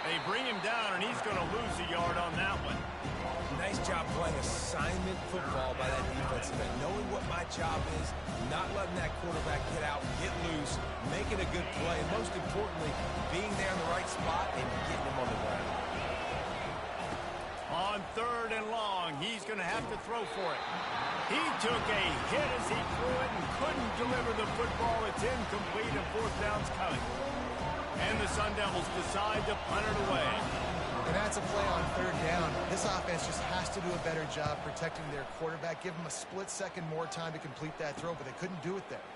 B: They bring him down, and he's going to lose a yard on that one.
C: Nice job playing assignment football by that defensive end. Knowing what my job is, not letting that quarterback get out, get loose, making a good play, and most importantly, being there in the right spot and getting him on the ground.
B: On 3rd and long, he's going to have to throw for it. He took a hit as he threw it and couldn't deliver the football. It's incomplete, and 4th down's coming. And the Sun Devils decide to punt it away.
D: And that's a play on 3rd down. This offense just has to do a better job protecting their quarterback. Give them a split second more time to complete that throw, but they couldn't do it there.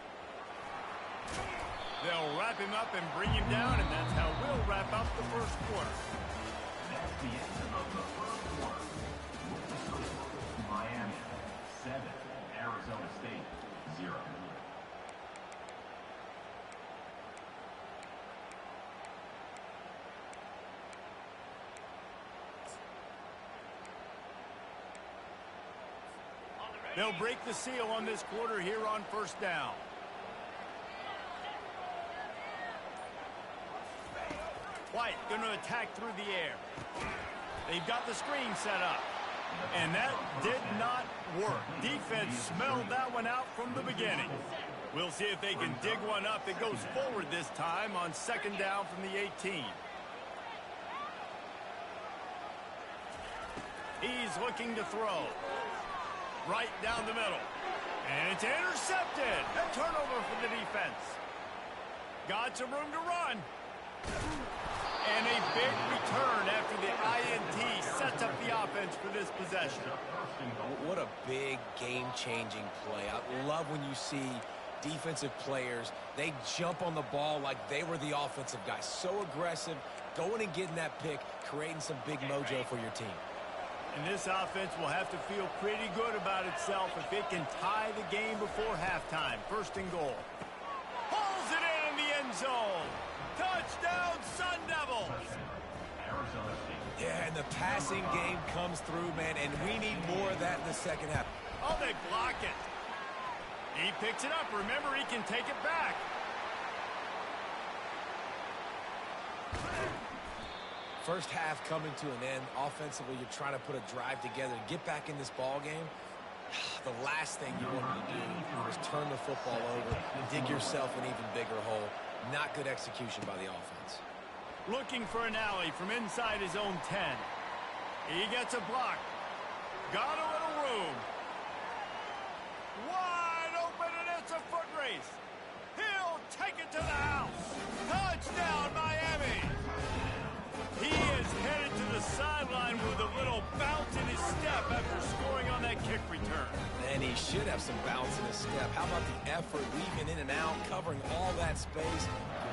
B: They'll wrap him up and bring him down, and that's how we'll wrap up the first quarter.
E: That's the end of the first quarter. With the score, Miami 7, Arizona State 0.
B: They'll break the seal on this quarter here on 1st down. White going to attack through the air. They've got the screen set up. And that did not work. Defense smelled that one out from the beginning. We'll see if they can dig one up. It goes forward this time on 2nd down from the 18. He's looking to throw. Right down the middle. And it's intercepted. A turnover for the defense. Got some room to run. And a big return after the INT sets up the offense for this possession.
C: What a big game-changing play. I love when you see defensive players, they jump on the ball like they were the offensive guy. So aggressive, going and getting that pick, creating some big mojo for your team.
B: And this offense will have to feel pretty good about itself if it can tie the game before halftime. First and goal. Pulls it in the end zone. Touchdown, Sun Devils!
C: Yeah, and the passing game comes through, man, and we need more of that in the second half.
B: Oh, they block it. He picks it up. Remember, he can take it back.
C: First half coming to an end. Offensively, you're trying to put a drive together and get back in this ball game. The last thing you wanted to do was turn the football over and dig yourself an even bigger hole. Not good execution by the offense.
B: Looking for an alley from inside his own 10. He gets a block. Got a little room. Wide open, and it's a foot race. He'll take it to the house. Touchdown, Miami. He is headed to the sideline with a little bounce in his step after scoring on that kick return.
C: And he should have some bounce in his step. How about the effort, weaving in and out, covering all that space.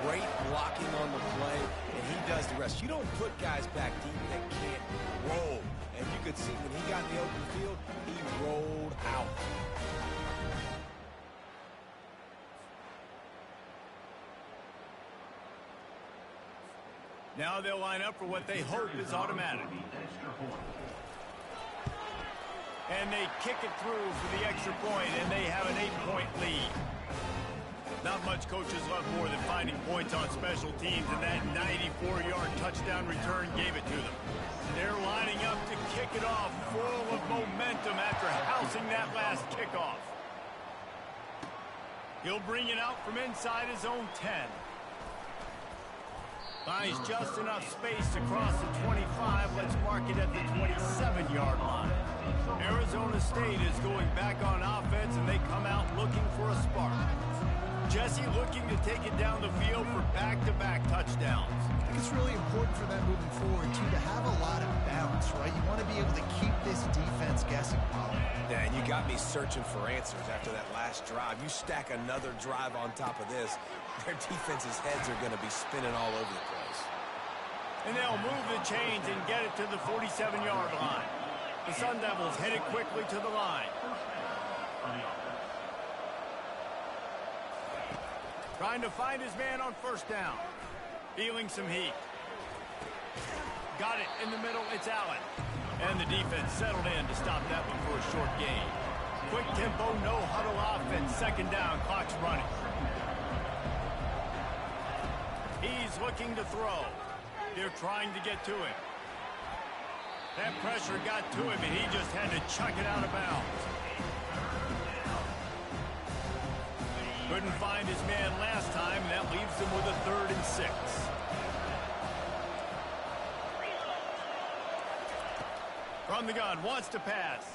C: Great blocking on the play, and he does the rest. You don't put guys back deep that can't roll. And you could see when he got in the open field, he rolled out.
B: Now they'll line up for what they hope is automatic. And they kick it through for the extra point, and they have an 8-point lead. Not much coaches love more than finding points on special teams, and that 94-yard touchdown return gave it to them. They're lining up to kick it off full of momentum after housing that last kickoff. He'll bring it out from inside his own 10. Finds just enough space to cross the 25. Let's mark it at the 27-yard line. Arizona State is going back on offense, and they come out looking for a spark. Jesse looking to take it down the field for back-to-back touchdowns.
D: I think it's really important for them moving forward, too, to have a lot of balance, right? You want to be able to keep this defense guessing, Paul.
C: Yeah, and you got me searching for answers after that last drive. You stack another drive on top of this, their defense's heads are going to be spinning all over the place.
B: And they'll move the chains and get it to the 47-yard line. The Sun Devils headed quickly to the line. Trying to find his man on first down. Feeling some heat. Got it in the middle. It's Allen. And the defense settled in to stop that one for a short gain. Quick tempo, no huddle offense. Second down, clock's running. He's looking to throw. They're trying to get to him. That pressure got to him, and he just had to chuck it out of bounds. Couldn't find his man last time, and that leaves them with a 3rd and 6. From the gun, wants to pass.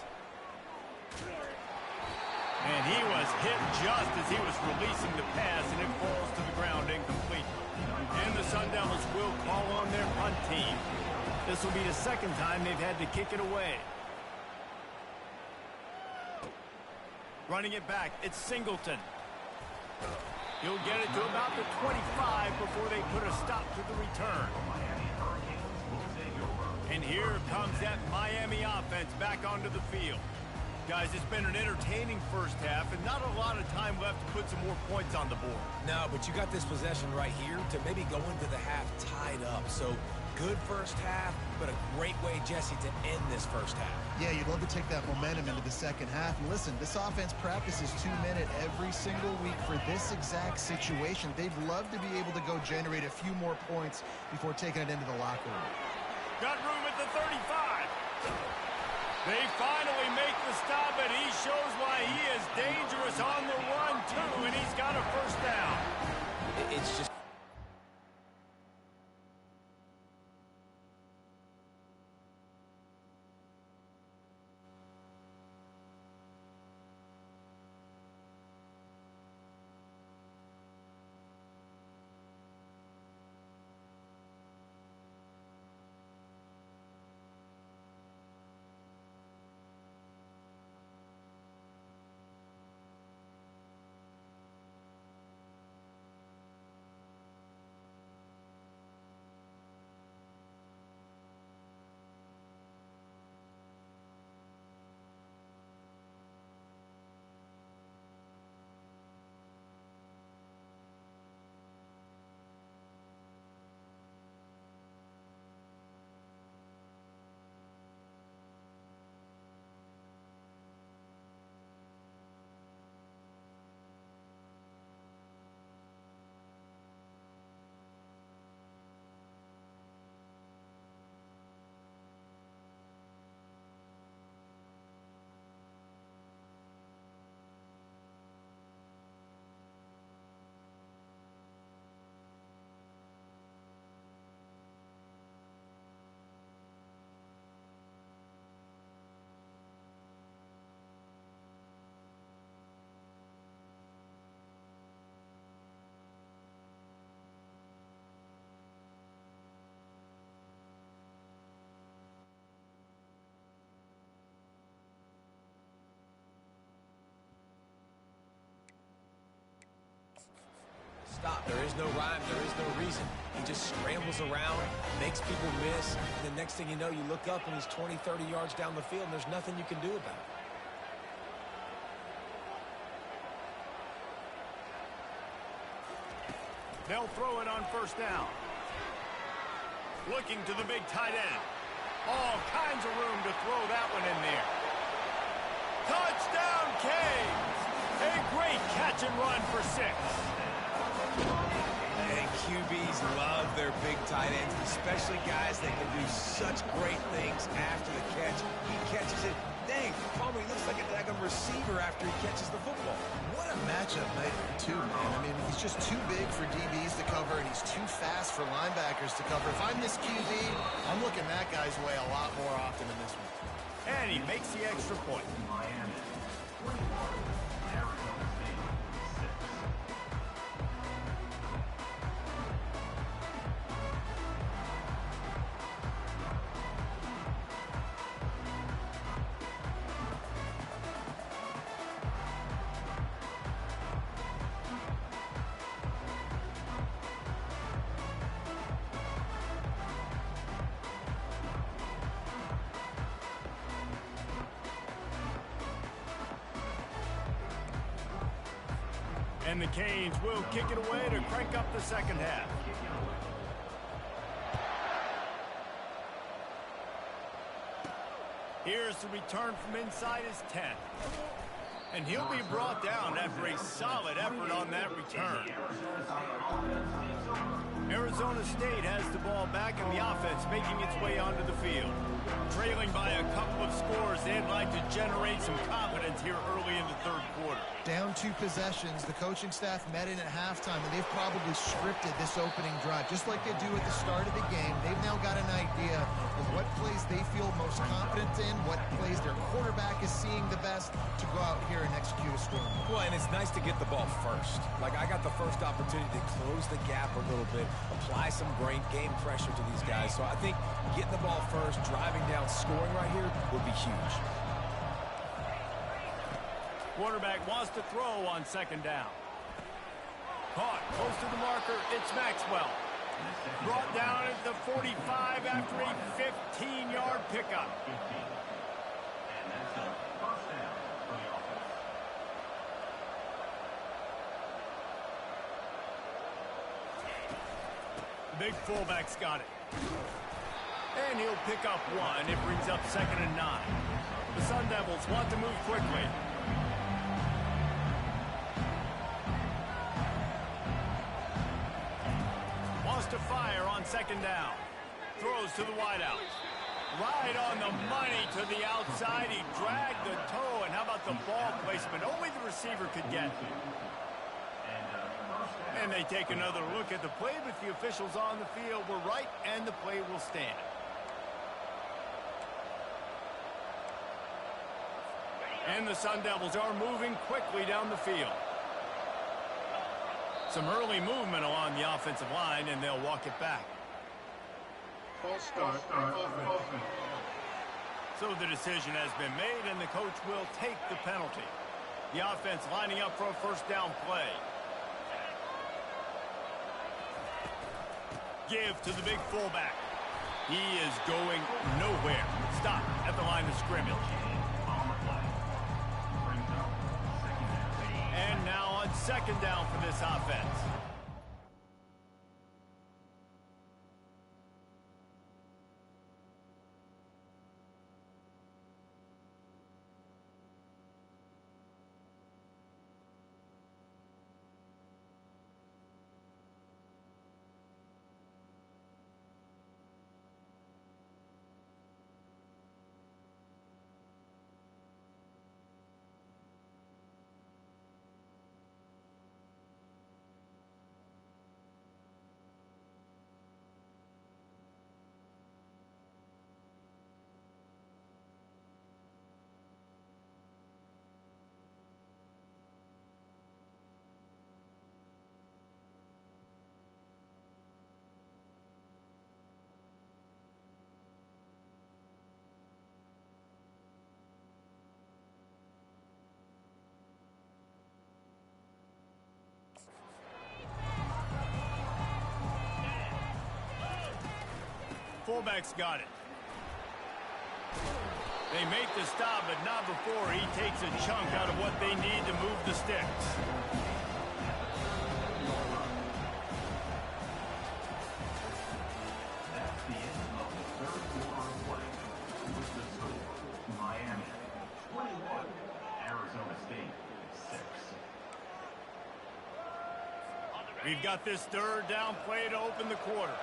B: And he was hit just as he was releasing the pass, and it falls to the ground incomplete. And the Sun Devils will call on their punt team. This will be the second time they've had to kick it away. Running it back, it's Singleton. He'll get it to about the 25 before they put a stop to the return. And here comes that Miami offense back onto the field. Guys, it's been an entertaining first half and not a lot of time left to put some more points on the board.
C: No, but you got this possession right here to maybe go into the half tied up. So good first half, but a great way, Jesse, to end this first half.
D: Yeah, you'd love to take that momentum into the second half. And listen, this offense practices 2-minute every single week for this exact situation. They'd love to be able to go generate a few more points before taking it into the locker room.
B: Got room at the 35. They finally make the stop, and he shows why he is dangerous on the run, too, and he's got a first down.
C: It's just stop. There is no rhyme. There is no reason. He just scrambles around, makes people miss, and the next thing you know, you look up and he's 20, 30 yards down the field, and there's nothing you can do about it.
B: They'll throw it on first down. Looking to the big tight end. All kinds of room to throw that one in there. Touchdown, Canes! A great catch and run for 6.
C: And QBs love their big tight ends, especially guys that can do such great things after the catch. He catches it. Dang, Palmer, he looks like a daggum receiver after he catches the football.
D: What a matchup night for 2, man. I mean, he's just too big for DBs to cover, and he's too fast for linebackers to cover. If I'm this QB, I'm looking that guy's way a lot more often than this one.
B: And he makes the extra point.
E: Miami, 21, Arizona State, 6.
B: And the Canes will kick it away to crank up the second half. Here's the return from inside his 10. And he'll be brought down after a solid effort on that return. Arizona State has the ball back and the offense making its way onto the field. Trailing by a couple of scores, they'd like to generate some confidence here early in the third quarter.
D: Down 2 possessions, the coaching staff met in at halftime, and they've probably scripted this opening drive. Just like they do at the start of the game, they've now got an idea of what plays they feel most confident in, what plays their quarterback is seeing the best to go out here and execute a score.
C: Well, and it's nice to get the ball first. Like, I got the first opportunity to close the gap a little bit, apply some great game pressure to these guys. So I think getting the ball first, driving down, scoring right here would be huge.
B: Quarterback wants to throw on second down. Caught close to the marker. It's Maxwell. Brought down at the 45 after a 15-yard pickup.
E: And that's a first down for the offense.
B: Big fullback's got it. And he'll pick up 1. It brings up 2nd and 9. The Sun Devils want to move quickly. Wants to fire on second down. Throws to the wideout. Right on the money to the outside. He dragged the toe. And how about the ball placement? Only the receiver could get. And they take another look at the play, but the officials on the field were right, and the play will stand. And the Sun Devils are moving quickly down the field. Some early movement along the offensive line, and they'll walk it back.
A: False start.
B: So the decision has been made, and the coach will take the penalty. The offense lining up for a first down play. Give to the big fullback. He is going nowhere. Stop at the line of scrimmage. And now on second down for this offense. fullback's got it. They make the stop, but not before he takes a chunk out of what they need to move the sticks.
E: That's the end of the third quarter of play. With the score, Miami 21, Arizona State 6.
B: We've got this third down play to open the quarter.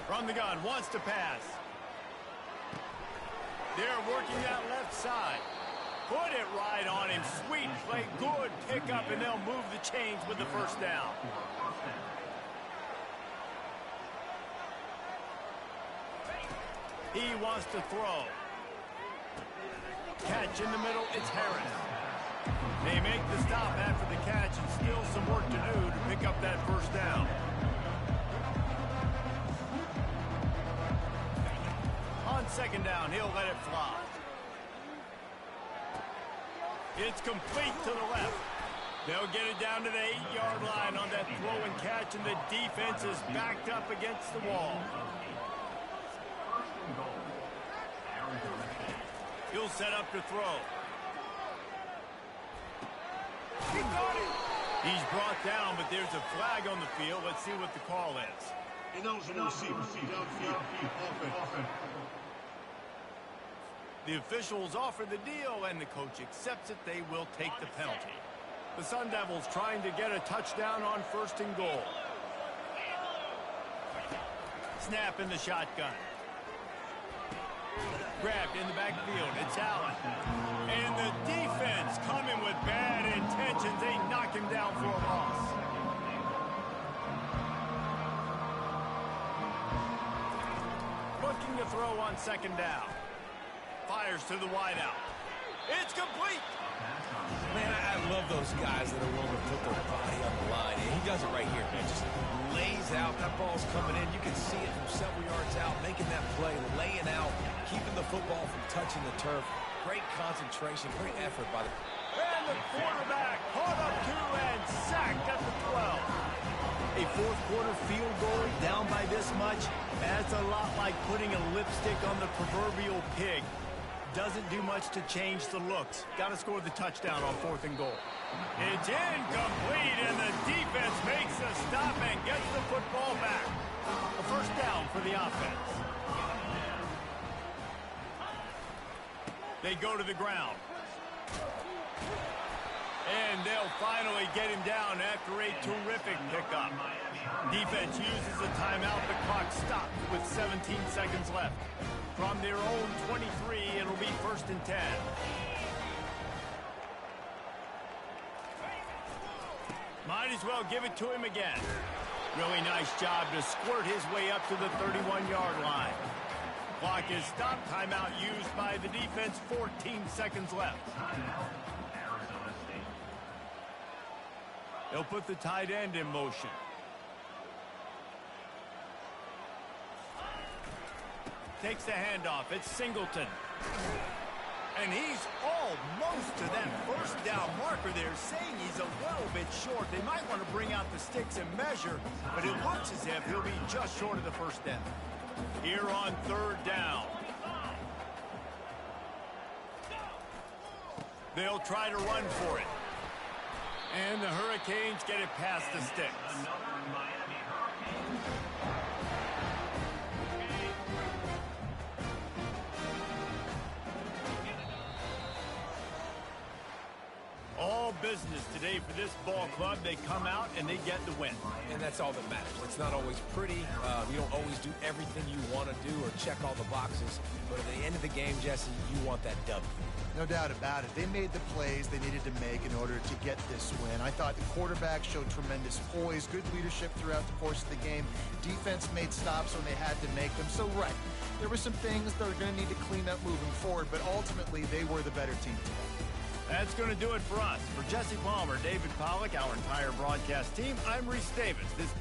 B: From the gun, wants to pass. They're working that left side. Put it right on him. Sweet play, good pickup, and they'll move the chains with the first down. He wants to throw. Catch in the middle, it's Harris. They make the stop after the catch, and still some work to do to pick up that first down. On second down, he'll let it fly. It's complete to the left. They'll get it down to the 8-yard line on that throw and catch, and the defense is backed up against the wall. He'll set up to throw. He got it. He's brought down, but there's a flag on the field. Let's see what the call is.
F: Ineligible receiver, downfield, offense.
B: The officials offer the deal, and the coach accepts it. They will take the penalty. The Sun Devils trying to get a touchdown on first and goal. Snap in the shotgun. Grabbed in the backfield. It's Allen. And the defense coming with bad intentions. They knock him down for a loss. Looking to throw on second down. Fires to the wideout. It's complete.
C: Man, I love those guys that are willing to put their body on the line. And he does it right here, man. Just lays out. That ball's coming in. You can see it from several yards out, making that play, laying out, keeping the football from touching the turf. Great concentration, great effort by the...
B: And the quarterback caught up to and sacked at the 12. A fourth quarter field goal down by this much. That's a lot like putting a lipstick on the proverbial pig. Doesn't do much to change the looks. Got to score the touchdown on fourth and goal. It's incomplete, and the defense makes a stop and gets the football back. A first down for the offense. They go to the ground. And they'll finally get him down after a terrific pickup. Defense uses a timeout. The clock stops with 17 seconds left. From their own 23, it'll be first and 10. Might as well give it to him again. Really nice job to squirt his way up to the 31-yard line. Clock is stopped. Timeout used by the defense. 14 seconds left. They'll put the tight end in motion. Takes the handoff. It's Singleton. And he's almost to that first down marker there, saying he's a little bit short. They might want to bring out the sticks and measure, but it looks as if he'll be just short of the first down. Here on third down. They'll try to run for it. And the Hurricanes get it past the sticks. All business today for this ball club. They come out and they get the win.
C: And that's all that matters. It's not always pretty. You don't always do everything you want to do or check all the boxes. But at the end of the game, Jesse, you want that W.
D: No doubt about it. They made the plays they needed to make in order to get this win. I thought the quarterback showed tremendous poise, good leadership throughout the course of the game. Defense made stops when they had to make them. So, right, there were some things they're going to need to clean up moving forward, but ultimately they were the better team today.
B: That's going to do it for us. For Jesse Palmer, David Pollack, our entire broadcast team, I'm Reese Davis. This